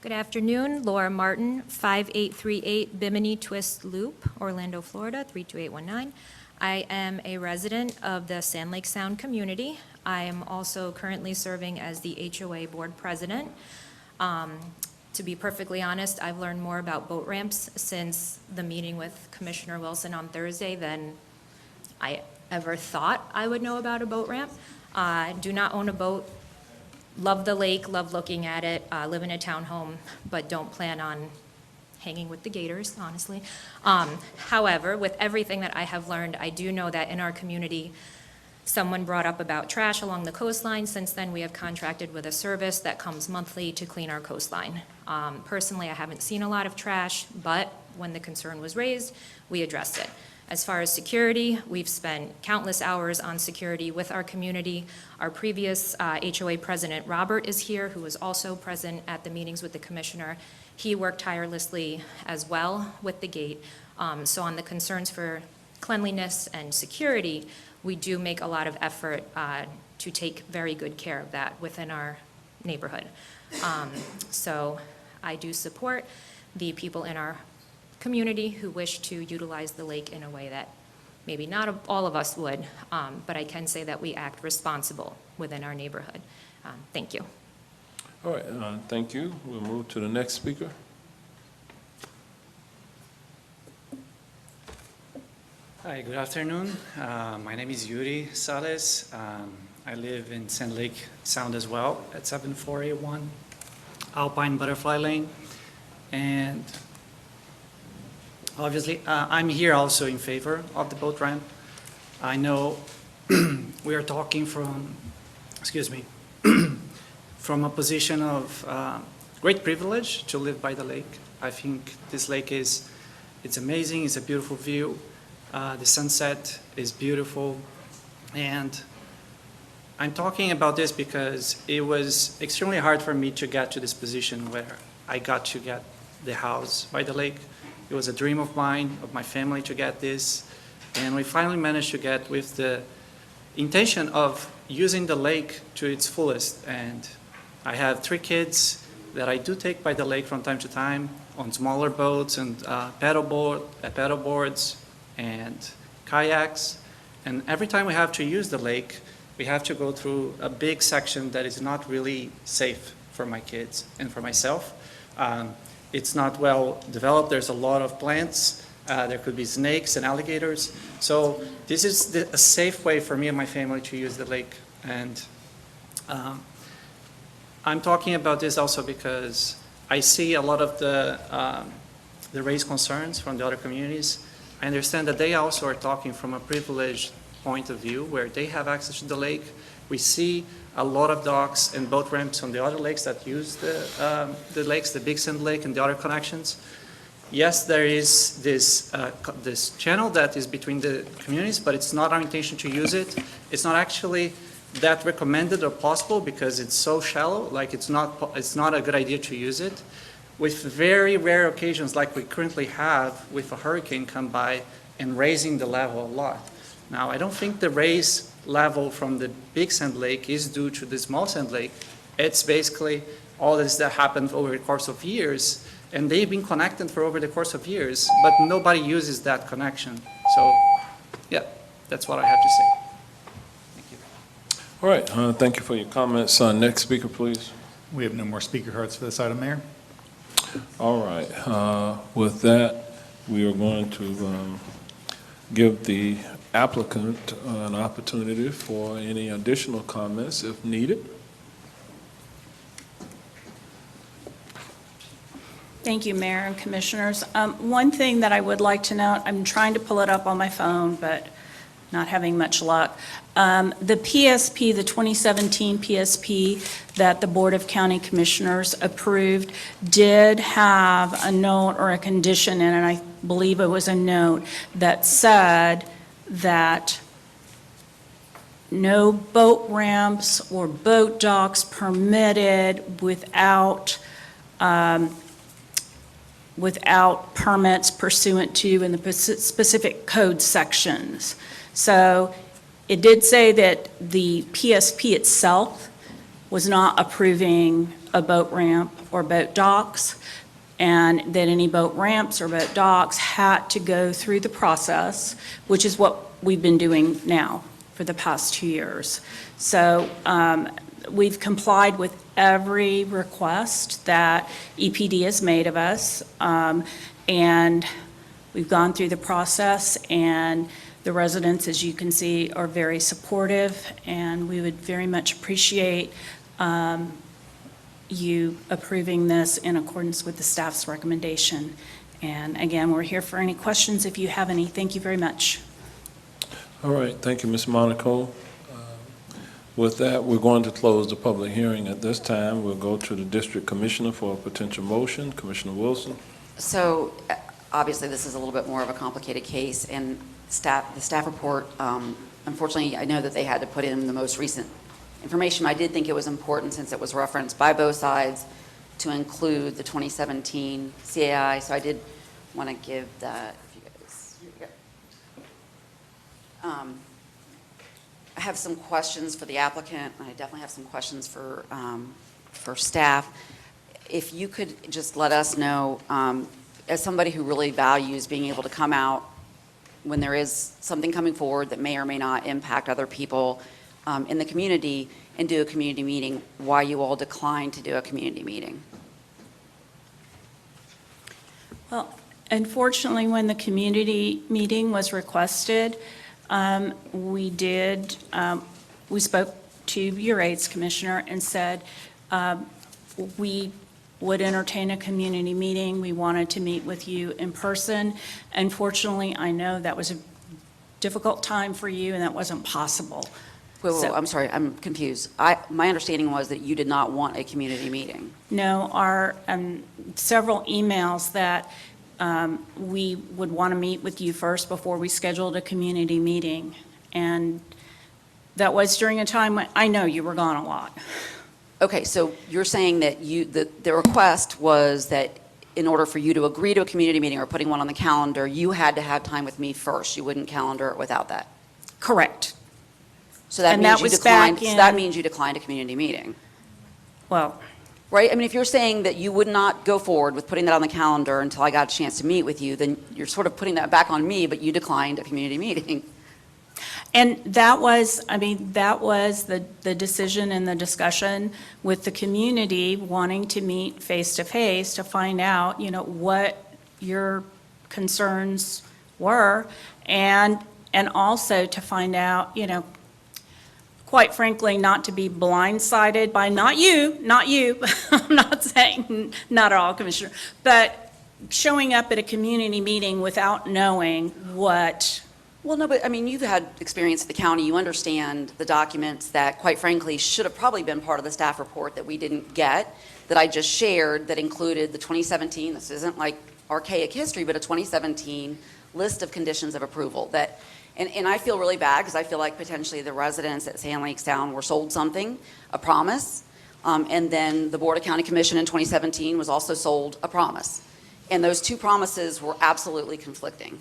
Good afternoon, Laura Martin, 5838 Bimini Twist Loop, Orlando, Florida, 32819. I am a resident of the Sand Lake Sound community. I am also currently serving as the HOA board president. To be perfectly honest, I've learned more about boat ramps since the meeting with Commissioner Wilson on Thursday than I ever thought I would know about a boat ramp. I do not own a boat. Love the lake, love looking at it, live in a townhome, but don't plan on hanging with the gators, honestly. However, with everything that I have learned, I do know that in our community, someone brought up about trash along the coastline. Since then, we have contracted with a service that comes monthly to clean our coastline. Personally, I haven't seen a lot of trash, but when the concern was raised, we addressed it. As far as security, we've spent countless hours on security with our community. Our previous HOA president, Robert, is here, who was also present at the meetings with the commissioner. He worked tirelessly as well with the gate. So on the concerns for cleanliness and security, we do make a lot of effort to take very good care of that within our neighborhood. So I do support the people in our community who wish to utilize the lake in a way that maybe not all of us would, but I can say that we act responsible within our neighborhood. Thank you. All right, thank you. We'll move to the next speaker. Hi, good afternoon. My name is Yuri Sales. I live in Sand Lake Sound as well at 7481 Alpine Butterfly Lane. And obviously, I'm here also in favor of the boat ramp. I know we are talking from, from a position of great privilege to live by the lake. I think this lake it's amazing, it's a beautiful view. The sunset is beautiful. And I'm talking about this because it was extremely hard for me to get to this position where I got to get the house by the lake. It was a dream of mine, of my family, to get this. And we finally managed to get with the intention of using the lake to its fullest. And I have 3 kids that I do take by the lake from time to time on smaller boats and paddle boards and kayaks. And every time we have to use the lake, we have to go through a big section that is not really safe for my kids and for myself. It's not well developed. There's a lot of plants. There could be snakes and alligators. So this is a safe way for me and my family to use the lake. And I'm talking about this also because I see a lot of the raised concerns from the other communities. I understand that they also are talking from a privileged point of view where they have access to the lake. We see a lot of docks and boat ramps on the other lakes that use the lakes, the Big Sand Lake and the other connections. Yes, there is this channel that is between the communities, but it's not our intention to use it. It's not actually that recommended or possible because it's so shallow, like it's not a good idea to use it. With very rare occasions like we currently have with a hurricane come by and raising the level a lot. Now, I don't think the raise level from the Big Sand Lake is due to the Small Sand Lake. It's basically all this that happened over the course of years, and they've been connected for over the course of years, but nobody uses that connection. So, yeah, that's what I have to say. Thank you. All right, thank you for your comments. Next speaker, please. We have no more speaker cards for this item, Mayor. All right, with that, we are going to give the applicant an opportunity for any additional comments if needed. Thank you, Mayor and Commissioners. One thing that I would like to note, I'm trying to pull it up on my phone, but not having much luck. The PSP, the 2017 PSP that the Board of County Commissioners approved did have a note or a condition in it, I believe it was a note, that said that no boat ramps or boat docks permitted without permits pursuant to in the specific code sections. So it did say that the PSP itself was not approving a boat ramp or boat docks, and that any boat ramps or boat docks had to go through the process, which is what we've been doing now for the past 2 years. So we've complied with every request that EPD has made of us, and we've gone through the process, and the residents, as you can see, are very supportive, and we would very much appreciate you approving this in accordance with the staff's recommendation. And again, we're here for any questions if you have any. Thank you very much. All right, thank you, Ms. Monaco. With that, we're going to close the public hearing at this time. We'll go to the District Commissioner for a potential motion. Commissioner Wilson. So obviously, this is a little bit more of a complicated case, and the staff report, unfortunately, I know that they had to put in the most recent information. I did think it was important, since it was referenced by both sides, to include the 2017 CAI, so I did want to give that. If you guys, here we go. I have some questions for the applicant, and I definitely have some questions for staff. If you could just let us know, as somebody who really values being able to come out when there is something coming forward that may or may not impact other people in the community, and do a community meeting, why you all declined to do a community meeting? Well, unfortunately, when the community meeting was requested, we spoke to your aides, Commissioner, and said we would entertain a community meeting. We wanted to meet with you in person. Unfortunately, I know that was a difficult time for you, and that wasn't possible. Wait, I'm sorry, I'm confused. My understanding was that you did not want a community meeting. No, our several emails that we would want to meet with you first before we scheduled a community meeting. And that was during a time when I know you were gone a lot. Okay, so you're saying that the request was that in order for you to agree to a community meeting or putting one on the calendar, you had to have time with me first. You wouldn't calendar it without that. Correct. So that And means that you was declined, back so that in- means you declined a community meeting, Well, right? I mean, if you're saying that you would not go forward with putting that on the calendar until I got a chance to meet with you, then you're sort of putting that back on me, but you declined a community meeting. and that was, I mean, that was the decision and the discussion with the community wanting to meet face-to-face to find out, what your concerns were, and also to find out, quite frankly, not to be blindsided by, not you, I'm not saying, not at all, Commissioner, but showing up at a community meeting without knowing what. Well, no, but I mean, you've had experience at the county. You understand the documents that, quite frankly, should have probably been part of the staff report that we didn't get, that I just shared, that included the 2017, this isn't like archaic history, but a 2017 list of conditions of approval that, and I feel really bad because I feel like potentially the residents at Sand Lake Sound were sold something, a promise, and then the Board of County Commission in 2017 was also sold a promise. And those two promises were absolutely conflicting.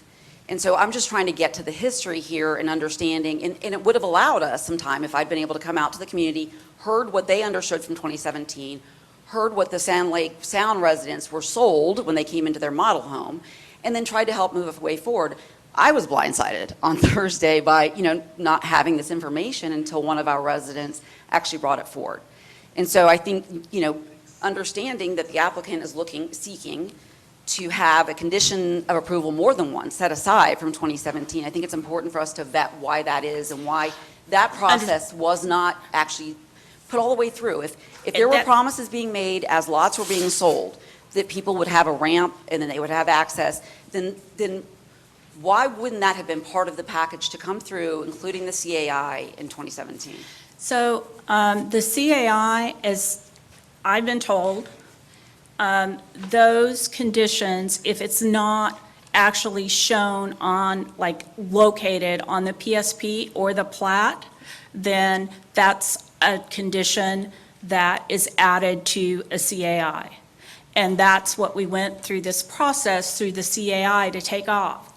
And so I'm just trying to get to the history here and understanding, and it would have allowed us some time if I'd been able to come out to the community, heard what they understood from 2017, heard what the Sand Lake Sound residents were sold when they came into their model home, and then tried to help move a way forward. I was blindsided on Thursday by, not having this information until one of our residents actually brought it forward. And so I think, understanding that the applicant is seeking to have a condition of approval more than one set aside from 2017, I think it's important for us to vet why that is and why that process was not actually put all the way through. If there were promises being made as lots were being sold, that people would have a ramp and then they would have access, then why wouldn't that have been part of the package to come through, including the CAI in 2017? So the CAI, as I've been told, those conditions, if it's not actually shown on, located on the PSP or the plat, then that's a condition that is added to a CAI. And that's what we went through this process through the CAI to take off.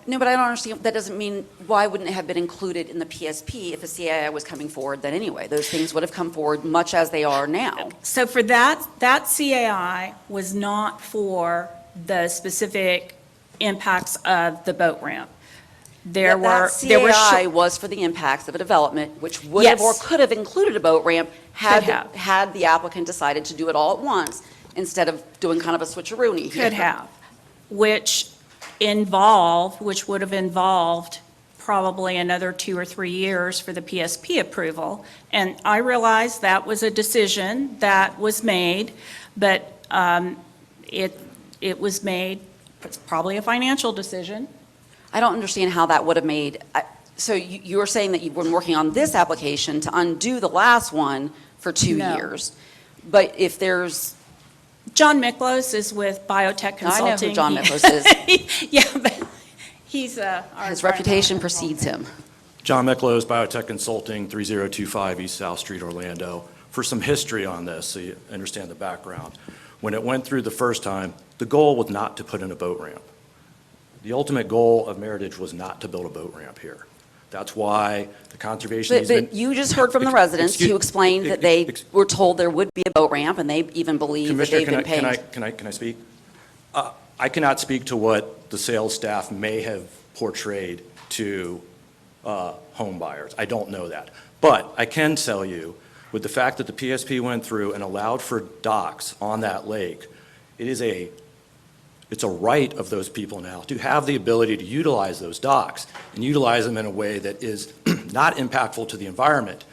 No, but I don't understand. That doesn't mean, why wouldn't it have been included in the PSP if a CAI was coming forward then anyway? Those things would have come forward much as they are now. So for that CAI was not for the specific impacts of the boat ramp. There were CAI was for the impacts of a development, which would have or could have included a boat ramp had the applicant decided to do it all at once instead of doing kind of a switcheroo. Could have, which would have involved probably another 2 or 3 years for the PSP approval. And I realize that was a decision that was made, but it was made, it's probably a financial decision. I don't understand how that would have made, so you were saying that you've been working on this application to undo the last one for 2 years. But if there's... John Miklos is with Biotech Consulting. I know who John Miklos is. Yeah, but he's our... His reputation precedes him. John Miklos, Biotech Consulting, 3025 East South Street, Orlando. For some history on this, so you understand the background. When it went through the first time, the goal was not to put in a boat ramp. The ultimate goal of Meritage was not to build a boat ramp here. That's why the conservation easement... But you just heard from the residents who explained that they were told there would be a boat ramp, and they even believe that they've been paid. Commissioner, can I speak? I cannot speak to what the sales staff may have portrayed to home buyers. I don't know that. But I can tell you, with the fact that the PSP went through and allowed for docks on that lake, it's a right of those people now to have the ability to utilize those docks and utilize them in a way that is not impactful to the environment.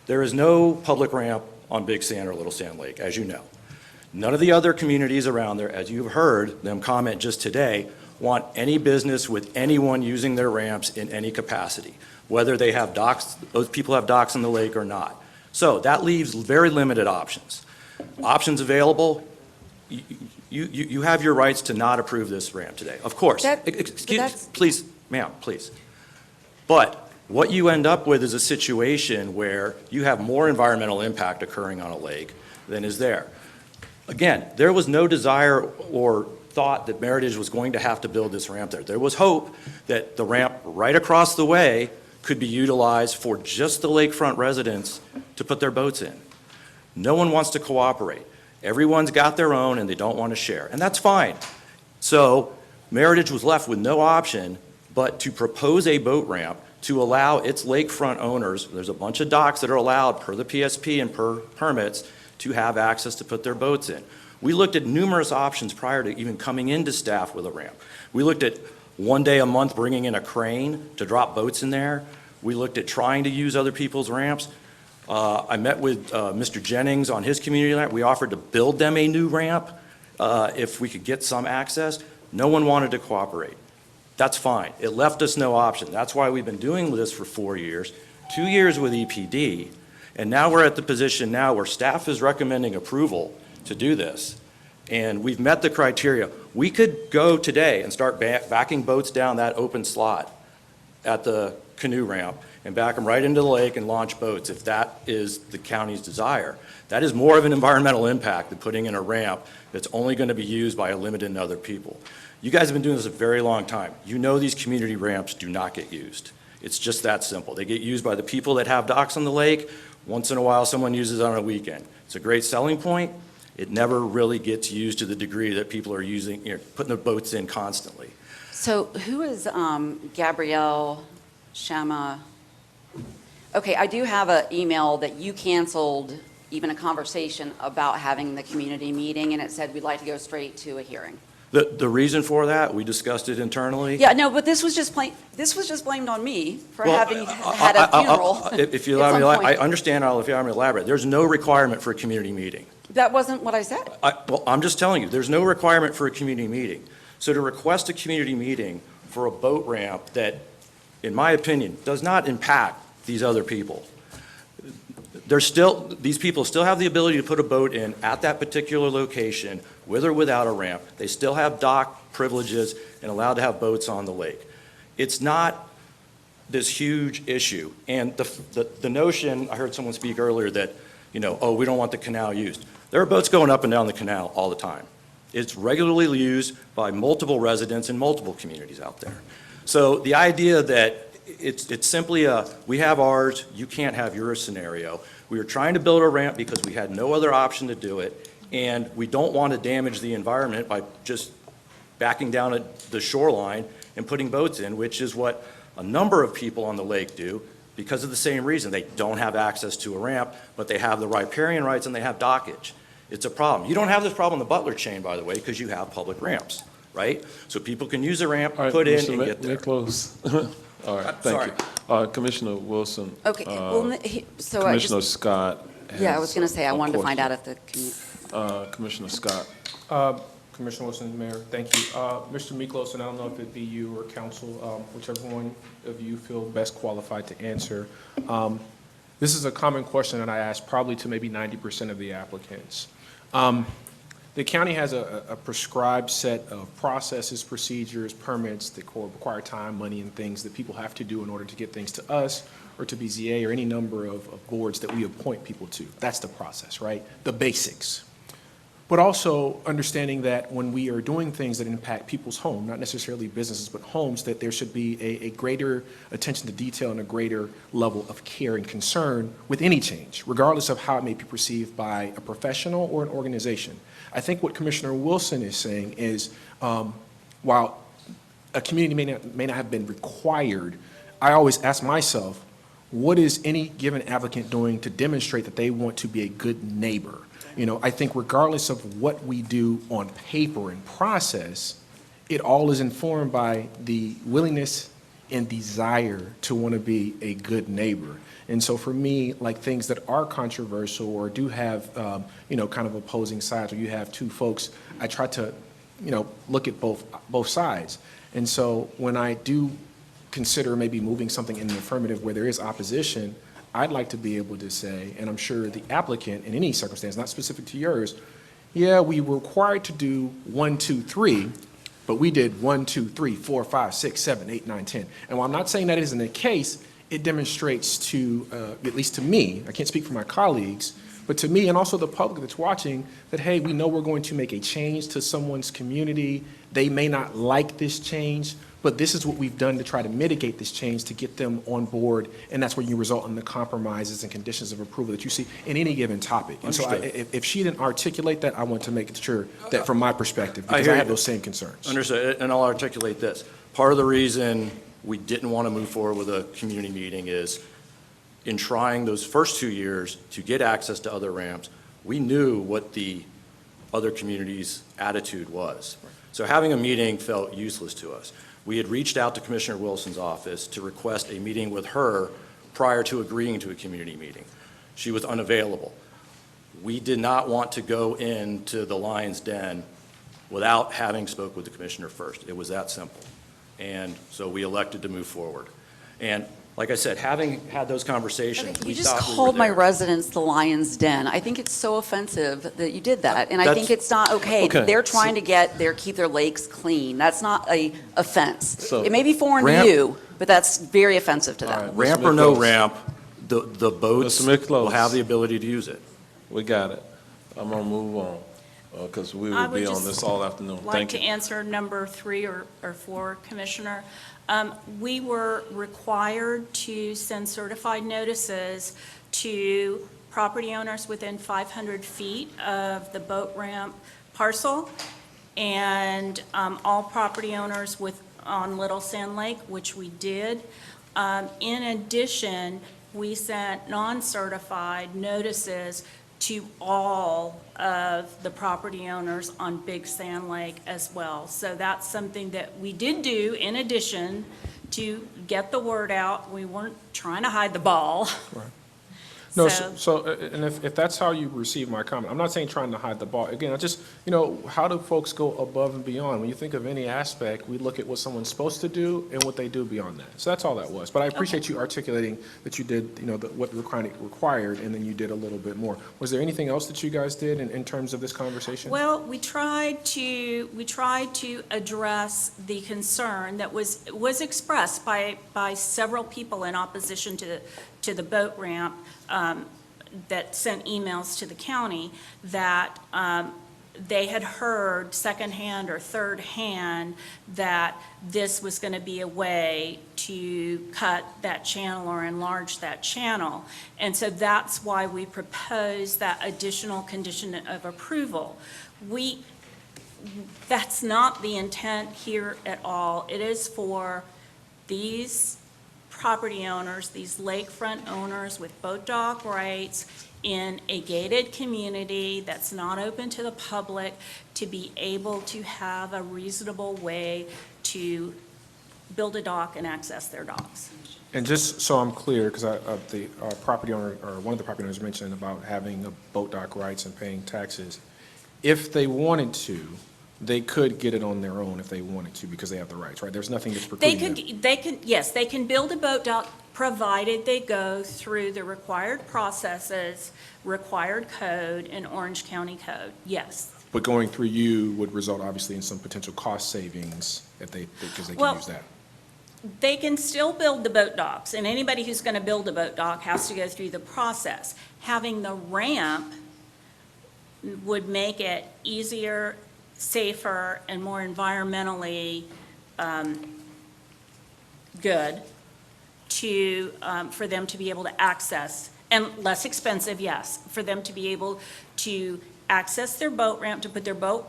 There is no public ramp on Big Sand or Little Sand Lake, as you know. None of the other communities around there, as you've heard them comment just today, want any business with anyone using their ramps in any capacity, whether they have docks, those people have docks in the lake or not. So that leaves very limited options. Options available, you have your rights to not approve this ramp today, of course. Please, ma'am, please. But what you end up with is a situation where you have more environmental impact occurring on a lake than is there. Again, there was no desire or thought that Meritage was going to have to build this ramp there. There was hope that the ramp right across the way could be utilized for just the lakefront residents to put their boats in. No one wants to cooperate. Everyone's got their own and they don't want to share, and that's fine. So Meritage was left with no option but to propose a boat ramp to allow its lakefront owners, there's a bunch of docks that are allowed per the PSP and per permits, to have access to put their boats in. We looked at numerous options prior to even coming into staff with a ramp. We looked at one day a month bringing in a crane to drop boats in there. We looked at trying to use other people's ramps. I met with Mr. Jennings on his community ramp. We offered to build them a new ramp if we could get some access. No one wanted to cooperate. That's fine. It left us no option. That's why we've been doing this for 4 years, 2 years with EPD, and now we're at the position now where staff is recommending approval to do this. And we've met the criteria. We could go today and start backing boats down that open slot at the canoe ramp and back them right into the lake and launch boats if that is the county's desire. That is more of an environmental impact than putting in a ramp that's only going to be used by a limited number of people. You guys have been doing this a very long time. You know these community ramps do not get used. It's just that simple. They get used by the people that have docks on the lake. Once in a while, someone uses it on a weekend. It's a great selling point. It never really gets used to the degree that people are using, putting their boats in constantly. So who is Gabrielle Shama? Okay, I do have an email that you canceled even a conversation about having the community meeting, and it said we'd like to go straight to a hearing. The reason for that, we discussed it internally. Yeah, no, but this was just blamed on me for having had a funeral. If you allow me, I understand, if you allow me to elaborate. There's no requirement for a community meeting. That wasn't what I said. Well, I'm just telling you, there's no requirement for a community meeting. So to request a community meeting for a boat ramp that, in my opinion, does not impact these other people, these people still have the ability to put a boat in at that particular location with or without a ramp. They still have dock privileges and allowed to have boats on the lake. It's not this huge issue. And the notion, I heard someone speak earlier that, oh, we don't want the canal used. There are boats going up and down the canal all the time. It's regularly used by multiple residents in multiple communities out there. So the idea that it's simply we have ours, you can't have yours scenario. We were trying to build a ramp because we had no other option to do it, and we don't want to damage the environment by just backing down at the shoreline and putting boats in, which is what a number of people on the lake do because of the same reason. They don't have access to a ramp, but they have the riparian rights and they have dockage. It's a problem. You don't have this problem in the Butler chain, by the way, because you have public ramps, right? So people can use a ramp, put in, and get there. We're close. All right, thank you. Commissioner Wilson. Okay, so Commissioner Scott. Yeah, I was going to say, I wanted to find out if Commissioner Scott. Commissioner Wilson, Mayor, thank you. Mr. Miklos, and I don't know if it'd be you or council, whichever one of you feel best qualified to answer. This is a common question that I ask probably to maybe 90% of the applicants. The county has a prescribed set of processes, procedures, permits that require time, money, and things that people have to do in order to get things to us or to BZA or any number of boards that we appoint people to. That's the process, right? The basics. But also understanding that when we are doing things that impact people's home, not necessarily businesses, but homes, that there should be a greater attention to detail and a greater level of care and concern with any change, regardless of how it may be perceived by a professional or an organization. I think what Commissioner Wilson is saying is, while a community may not have been required, I always ask myself, what is any given applicant doing to demonstrate that they want to be a good neighbor? I think regardless of what we do on paper and process, it all is informed by the willingness and desire to want to be a good neighbor. And so for me, like things that are controversial or do have, kind of opposing sides, or you have two folks, I try to, look at both sides. And so when I do consider maybe moving something in the affirmative where there is opposition, I'd like to be able to say, and I'm sure the applicant in any circumstance, not specific to yours, yeah, we were required to do 1, 2, 3, but we did 1, 2, 3, 4, 5, 6, 7, 8, 9, 10. And while I'm not saying that isn't the case, it demonstrates to, at least to me, I can't speak for my colleagues, but to me and also the public that's watching, that, hey, we know we're going to make a change to someone's community. They may not like this change, but this is what we've done to try to mitigate this change to get them on board, and that's where you result in the compromises and conditions of approval that you see in any given topic. And so if she didn't articulate that, I want to make sure that from my perspective, because I have those same concerns. Understood, and I'll articulate this. Part of the reason we didn't want to move forward with a community meeting is in trying those first 2 years to get access to other ramps, we knew what the other communities' attitude was. So having a meeting felt useless to us. We had reached out to Commissioner Wilson's office to request a meeting with her prior to agreeing to a community meeting. She was unavailable. We did not want to go into the lion's den without having spoke with the commissioner first. It was that simple. And so we elected to move forward. And like I said, having had those conversations, we You just thought we were called my there. residence the lion's den. I think it's so offensive that you did that, and I think That's- it's not okay. okay. They're trying to keep their lakes clean. That's not a offense. So- It may be foreign to Ramp- you, but that's very offensive to All them. right. Ramp Mr. or no Miklos. ramp, the boats Mr. Miklos. will have the ability to use it. We got it. I'm gonna move on, because we I will would be on just this all afternoon. like Thank to you. answer number 3 or 4, Commissioner. We were required to send certified notices to property owners within 500 feet of the boat ramp parcel, and all property owners on Little Sand Lake, which we did. In addition, we sent non-certified notices to all of the property owners on Big Sand Lake as well. So that's something that we did do in addition to get the word out. We weren't trying to hide the ball. No, So- and if that's how you receive my comment, I'm not saying trying to hide the ball. Again, I just, how do folks go above and beyond? When you think of any aspect, we look at what someone's supposed to do and what they do beyond that. So that's all that was. But I appreciate you articulating that you did, what required, and then you did a little bit more. Was there anything else that you guys did in terms of this conversation? Well, we tried to address the concern that was expressed by several people in opposition to the boat ramp, that sent emails to the county, that they had heard secondhand or third hand that this was going to be a way to cut that channel or enlarge that channel. And so that's why we proposed that additional condition of approval. That's not the intent here at all. It is for these property owners, these lakefront owners with boat dock rights in a gated community that's not open to the public, to be able to have a reasonable way to build a dock and access their docks. And just so I'm clear, because the property owner, or one of the property owners mentioned about having a boat dock rights and paying taxes. If they wanted to, they could get it on their own if they wanted to, because they have the rights, right? There's nothing that's precluding them. Yes, they can build a boat dock, provided they go through the required processes, required code, and Orange County code, yes. But going through you would result obviously in some potential cost savings because they can Well, use that. They can still build the boat docks, and anybody who's going to build a boat dock has to go through the process. Having the ramp would make it easier, safer, and more environmentally good for them to be able to access, and less expensive, yes, for them to be able to access their boat ramp, to put their boat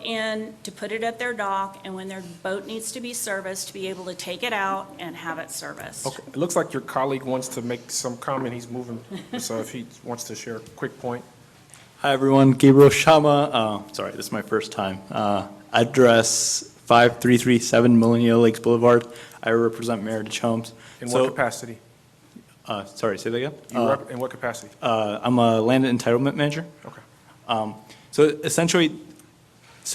in, to put it at their dock, and when their boat needs to be serviced, to be able to take it out and have it serviced. Okay, it looks like your colleague wants to make some comment. He's moving, so if he wants to share a quick point. Hi, everyone. Gabriel Shama. Sorry, this is my first time. Address 5337 Millennial Lakes Boulevard. I represent Meritage Homes. In what capacity? Sorry, say that again? In what capacity? I'm a land entitlement manager. Okay. So essentially,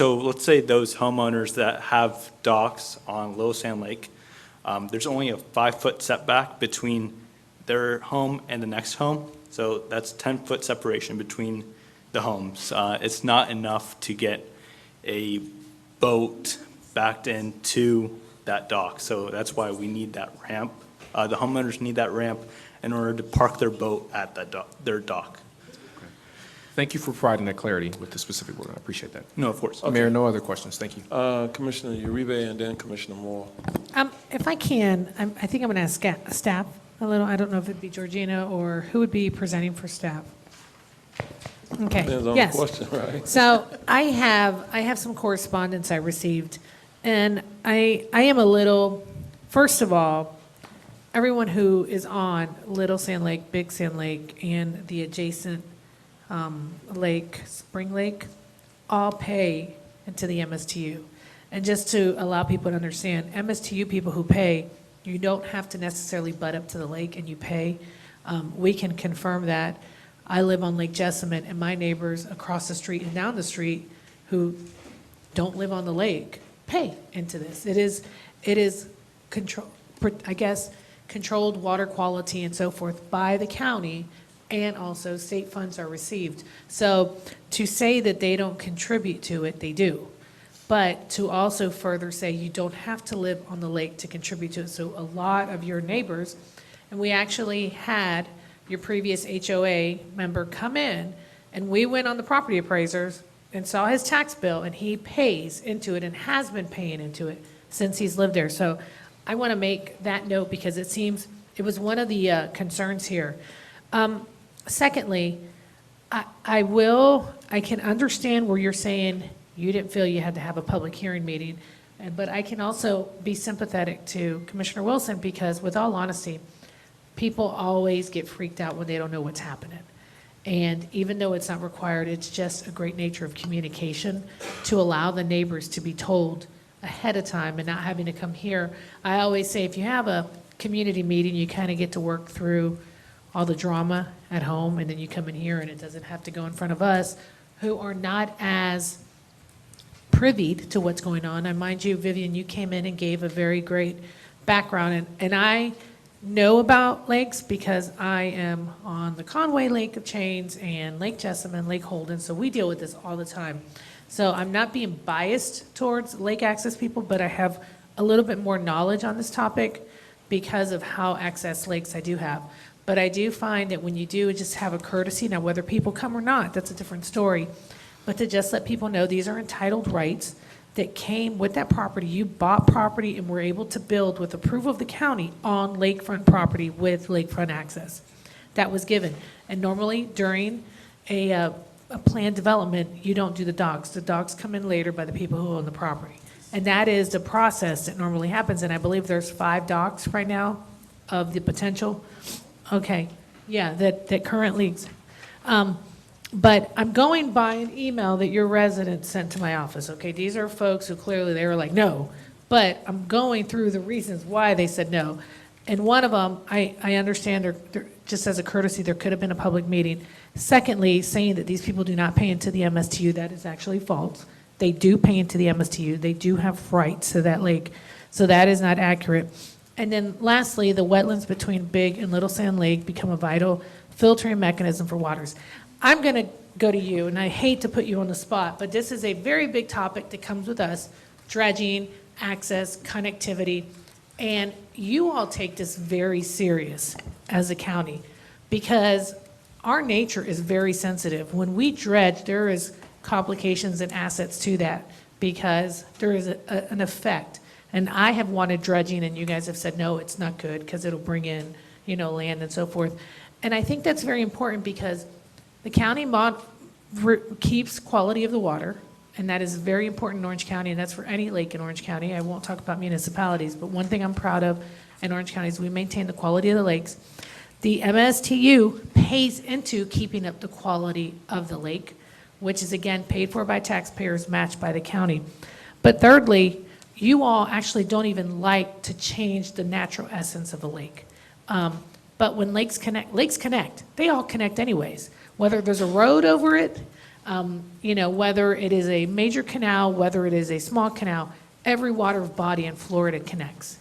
let's say those homeowners that have docks on Little Sand Lake, there's only a 5-foot setback between their home and the next home. So that's 10-foot separation between the homes. It's not enough to get a boat backed into that dock. So that's why we need that ramp. The homeowners need that ramp in order to park their boat at their dock. Thank you for providing that clarity with the specific word. I appreciate that. No, of course. Mayor, no other questions. Thank you. Commissioner Uribe and then Commissioner Moore. If I can, I think I'm going to ask staff a little. I don't know if it'd be Georgina or who would be presenting for staff. Okay. Depends on Yes. the question, right? So I have some correspondence I received, and I am a little. First of all, everyone who is on Little Sand Lake, Big Sand Lake, and the adjacent lake, Spring Lake, all pay into the MSTU. And just to allow people to understand, MSTU people who pay, you don't have to necessarily butt up to the lake and you pay. We can confirm that. I live on Lake Jessamine, and my neighbors across the street and down the street who don't live on the lake pay into this. It is control, I guess, controlled water quality and so forth by the county, and also state funds are received. So to say that they don't contribute to it, they do. But to also further say you don't have to live on the lake to contribute to it. So a lot of your neighbors, and we actually had your previous HOA member come in, and we went on the property appraisers and saw his tax bill, and he pays into it and has been paying into it since he's lived there. So I want to make that note because it seems it was one of the concerns here. Secondly, I can understand where you're saying you didn't feel you had to have a public hearing meeting, but I can also be sympathetic to Commissioner Wilson because, with all honesty, people always get freaked out when they don't know what's happening. And even though it's not required, it's just a great nature of communication to allow the neighbors to be told ahead of time and not having to come here. I always say if you have a community meeting, you kind of get to work through all the drama at home, and then you come in here and it doesn't have to go in front of us who are not as privy to what's going on. And mind you, Vivian, you came in and gave a very great background, and I know about lakes because I am on the Conway Lake of Chains and Lake Jessamine, Lake Holden, so we deal with this all the time. So I'm not being biased towards lake access people, but I have a little bit more knowledge on this topic because of how access lakes I do have. But I do find that when you do just have a courtesy, now whether people come or not, that's a different story, but to just let people know these are entitled rights that came with that property. You bought property and were able to build with approval of the county on lakefront property with lakefront access. That was given. And normally during a planned development, you don't do the docks. The docks come in later by the people who own the property. And that is the process that normally happens. And I believe there's 5 docks right now of the potential. Okay, yeah, that currently, but I'm going by an email that your resident sent to my office, okay? These are folks who clearly they were like, no, but I'm going through the reasons why they said no. And one of them, I understand, they're, just as a courtesy, there could have been a public meeting. Secondly, saying that these people do not pay into the MSTU, that is actually false. They do pay into the MSTU. They do have rights to that lake. So that is not accurate. And then lastly, the wetlands between Big and Little Sand Lake become a vital filtering mechanism for waters. I'm going to go to you, and I hate to put you on the spot, but this is a very big topic that comes with us, dredging, access, connectivity, and you all take this very serious as a county because our nature is very sensitive. When we dredge, there is complications and assets to that because there is an effect. And I have wanted dredging, and you guys have said, no, it's not good because it'll bring in, land and so forth. And I think that's very important because the county keeps quality of the water, and that is very important in Orange County, and that's for any lake in Orange County. I won't talk about municipalities, but one thing I'm proud of in Orange County is we maintain the quality of the lakes. The MSTU pays into keeping up the quality of the lake, which is again paid for by taxpayers, matched by the county. But thirdly, you all actually don't even like to change the natural essence of a lake. But when lakes connect, they all connect anyways. Whether there's a road over it, whether it is a major canal, whether it is a small canal, every water body in Florida connects.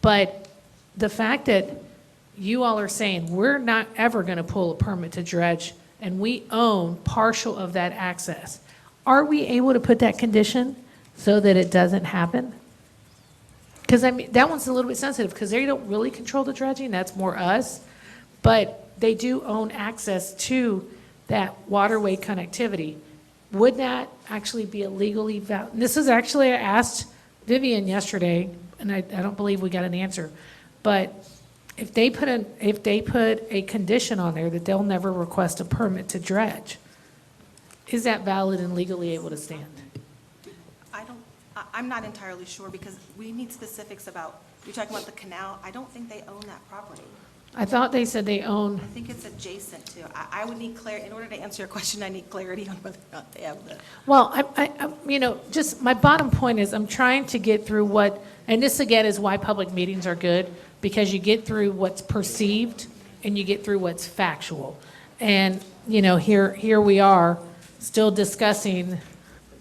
But the fact that you all are saying we're not ever going to pull a permit to dredge and we own partial of that access, are we able to put that condition so that it doesn't happen? Because that one's a little bit sensitive because they don't really control the dredging. That's more us. But they do own access to that waterway connectivity, would that actually be a legally valid? This is actually, I asked Vivian yesterday, and I don't believe we got an answer, but if they put a condition on there that they'll never request a permit to dredge, is that valid and legally able to stand? I'm not entirely sure because we need specifics about, you're talking about the canal. I don't think they own that property. I thought they said they own, I think it's adjacent to. I would need clarity, in order to answer your question, I need clarity on whether or not they have the. well, just my bottom point is I'm trying to get through what, and this again is why public meetings are good, because you get through what's perceived and you get through what's factual. And, here we are still discussing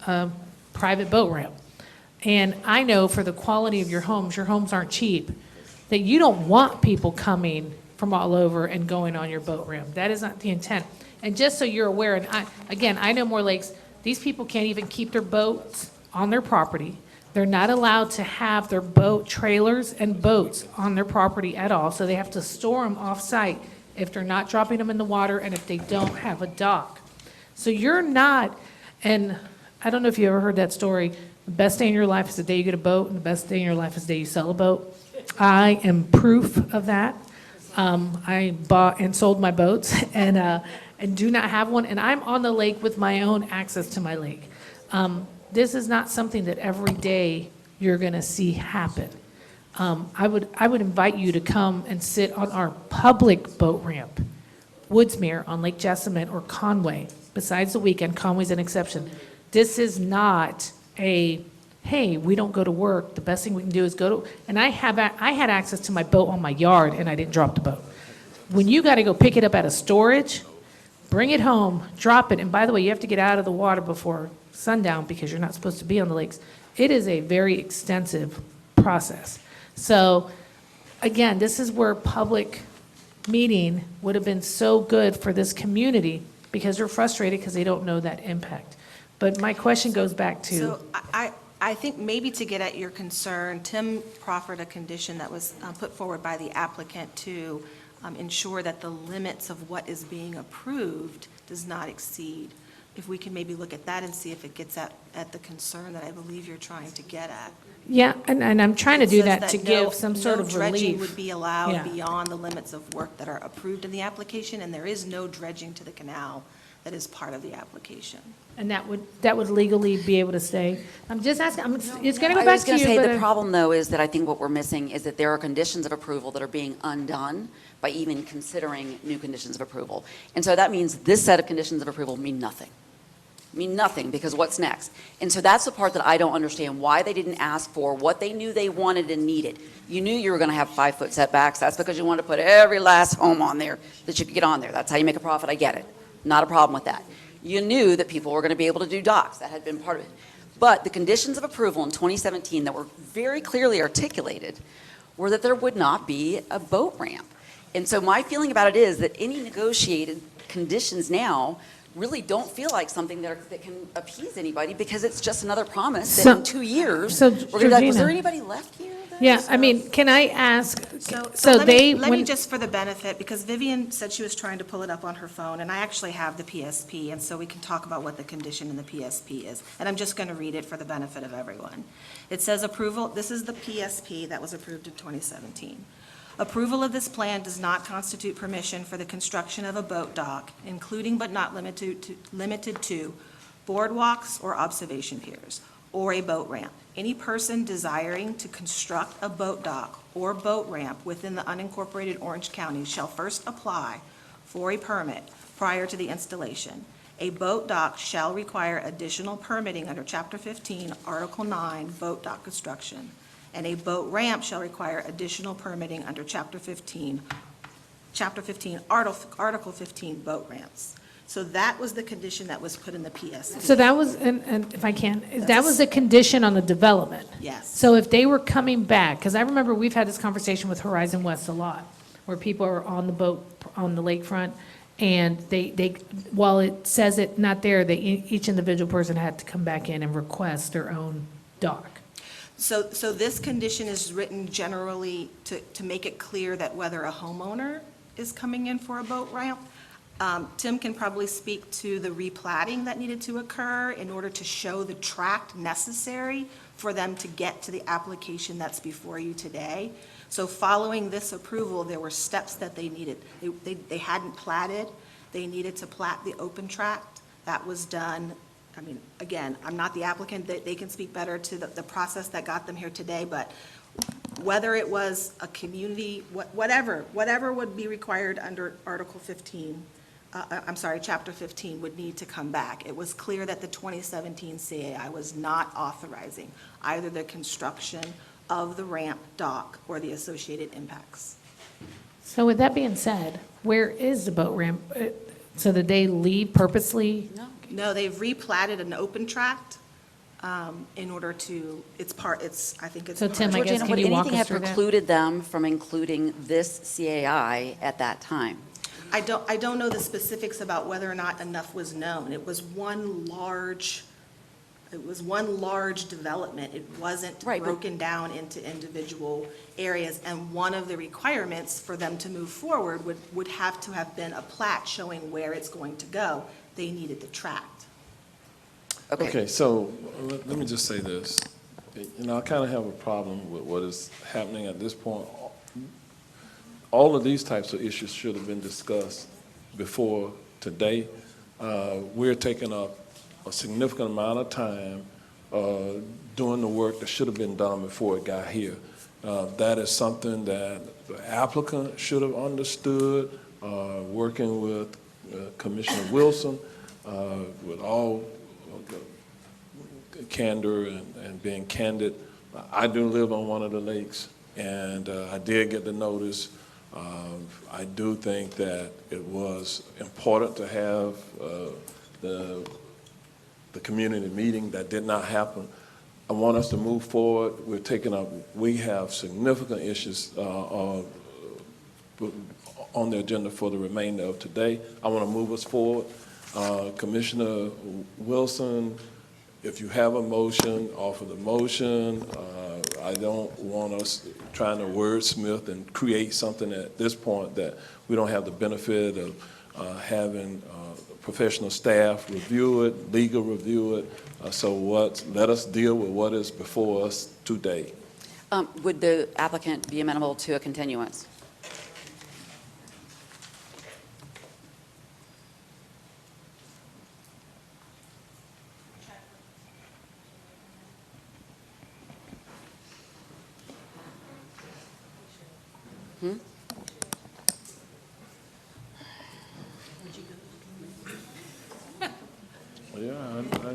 a private boat ramp. And I know for the quality of your homes aren't cheap, that you don't want people coming from all over and going on your boat ramp. That is not the intent. And just so you're aware, and I know more lakes, these people can't even keep their boats on their property. They're not allowed to have their boat trailers and boats on their property at all, so they have to store them off-site if they're not dropping them in the water and if they don't have a dock. So you're not, and I don't know if you ever heard that story, the best day in your life is the day you get a boat, and the best day in your life is the day you sell a boat. I am proof of that. I bought and sold my boats and do not have one, and I'm on the lake with my own access to my lake. This is not something that every day you're going to see happen. I would invite you to come and sit on our public boat ramp, Woodsmere on Lake Jessamine or Conway. Besides the weekend, Conway's an exception. This is not hey, we don't go to work. The best thing we can do is go to, and I had access to my boat on my yard and I didn't drop the boat. When you got to go pick it up out of storage, bring it home, drop it, and by the way, you have to get out of the water before sundown because you're not supposed to be on the lakes. It is a very extensive process. So again, this is where public meeting would have been so good for this community because they're frustrated because they don't know that impact. But my question goes back to. So I think maybe to get at your concern, Tim proffered a condition that was put forward by the applicant to ensure that the limits of what is being approved does not exceed. If we can maybe look at that and see if it gets at the concern that I believe you're trying to get at. Yeah, and I'm trying to do It says that to give some sort of No dredging relief. would be allowed Yeah. beyond the limits of work that are approved in the application, and there is no dredging to the canal that is part of the application. And that would legally be able to stay. I'm just asking, it's going to go I back was to going you. to say, but the problem, though, is that I think what we're missing is that there are conditions of approval that are being undone by even considering new conditions of approval. And so that means this set of conditions of approval mean nothing. Mean nothing, because what's next? And so that's the part that I don't understand, why they didn't ask for what they knew they wanted and needed. You knew you were going to have 5-foot setbacks. That's because you wanted to put every last home on there that you could get on there. That's how you make a profit. I get it. Not a problem with that. You knew that people were going to be able to do docks. That had been part of it. But the conditions of approval in 2017 that were very clearly articulated were that there would not be a boat ramp. And so my feeling about it is that any negotiated conditions now really don't feel like something that can appease anybody because it's just another promise that in 2 years, So, we're going to be like, was there Georgina. anybody left here? Yeah, I mean, can I ask, So let me when- just, for the benefit, because Vivian said she was trying to pull it up on her phone, and I actually have the PSP, and so we can talk about what the condition in the PSP is. And I'm just going to read it for the benefit of everyone. It says approval, this is the PSP that was approved in 2017. Approval of this plan does not constitute permission for the construction of a boat dock, including but not limited to boardwalks or observation piers, or a boat ramp. Any person desiring to construct a boat dock or boat ramp within the unincorporated Orange County shall first apply for a permit prior to the installation. A boat dock shall require additional permitting under Chapter 15, Article 9, Boat Dock Construction, and a boat ramp shall require additional permitting under Chapter 15, Article 15, Boat Ramps. So that was the condition that was put in the PSP. so that was, and if I can, that was a condition on the development. Yes. So if they were coming back, because I remember we've had this conversation with Horizon West a lot, where people are on the boat, on the lakefront, and they while it says it not there, each individual person had to come back in and request their own dock. So this condition is written generally to make it clear that whether a homeowner is coming in for a boat ramp, Tim can probably speak to the replatting that needed to occur in order to show the tract necessary for them to get to the application that's before you today. So following this approval, there were steps that they needed. They hadn't platted. They needed to plat the open tract. That was done. I mean, again, I'm not the applicant. They can speak better to the process that got them here today, but whether it was a community, whatever would be required under Article 15, Chapter 15 would need to come back. It was clear that the 2017 CAI was not authorizing either the construction of the ramp, dock, or the associated impacts. So with that being said, where is the boat ramp? So did they leave purposely? No, they've replatted an open tract in order to, I think it's. So Tim, I guess, Georgina, can would you walk anything us have through that? precluded them from including this CAI at that time? I don't know the specifics about whether or not enough was known. It was one large development. It wasn't Right, but- broken down into individual areas. And one of the requirements for them to move forward would have to have been a plat showing where it's going to go. They needed the tract. Okay, so let me just say this. You know, I kind of have a problem with what is happening at this point. All of these types of issues should have been discussed before today. We're taking up a significant amount of time doing the work that should have been done before it got here. That is something that the applicant should have understood, working with Commissioner Wilson, with all candor and being candid. I do live on one of the lakes, and I did get the notice. I do think that it was important to have the community meeting. That did not happen. I want us to move forward. We have significant issues on the agenda for the remainder of today. I want to move us forward. Commissioner Wilson, if you have a motion, offer the motion. I don't want us trying to wordsmith and create something at this point that we don't have the benefit of having professional staff review it, legal review it. Let us deal with what is before us today. Would the applicant be amenable to a continuance? Yeah,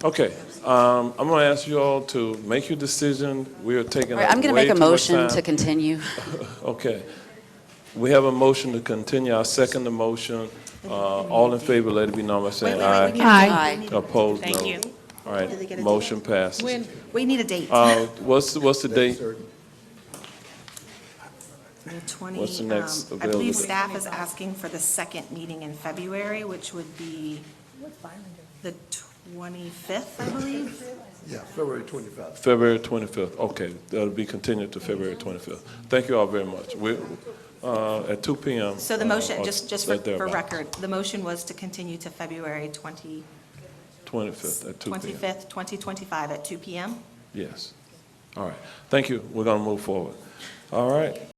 Okay, I'm going to ask you all to make your decision. We are taking All right, I'm going to way make a too much motion time. to continue. Okay. We have a motion to continue. I second the motion. All in favor, let it be known by saying aye. Aye. Opposed, no. Thank you. All Did they get right, a motion passes. We need a date. What's the date? The 20, What's the next I available believe date? staff is asking for the second meeting in February, which would be the 25th, I believe. Yeah, February 25th. February 25th. Okay, that'll be continued to February 25th. Thank you all very much. At 2 p.m. So the motion, or just for thereabouts. record, the motion was to continue to February 25th at 2 p.m. 25th, 2025 at 2 p.m. Yes. All right. Thank you. We're going to move forward. All right.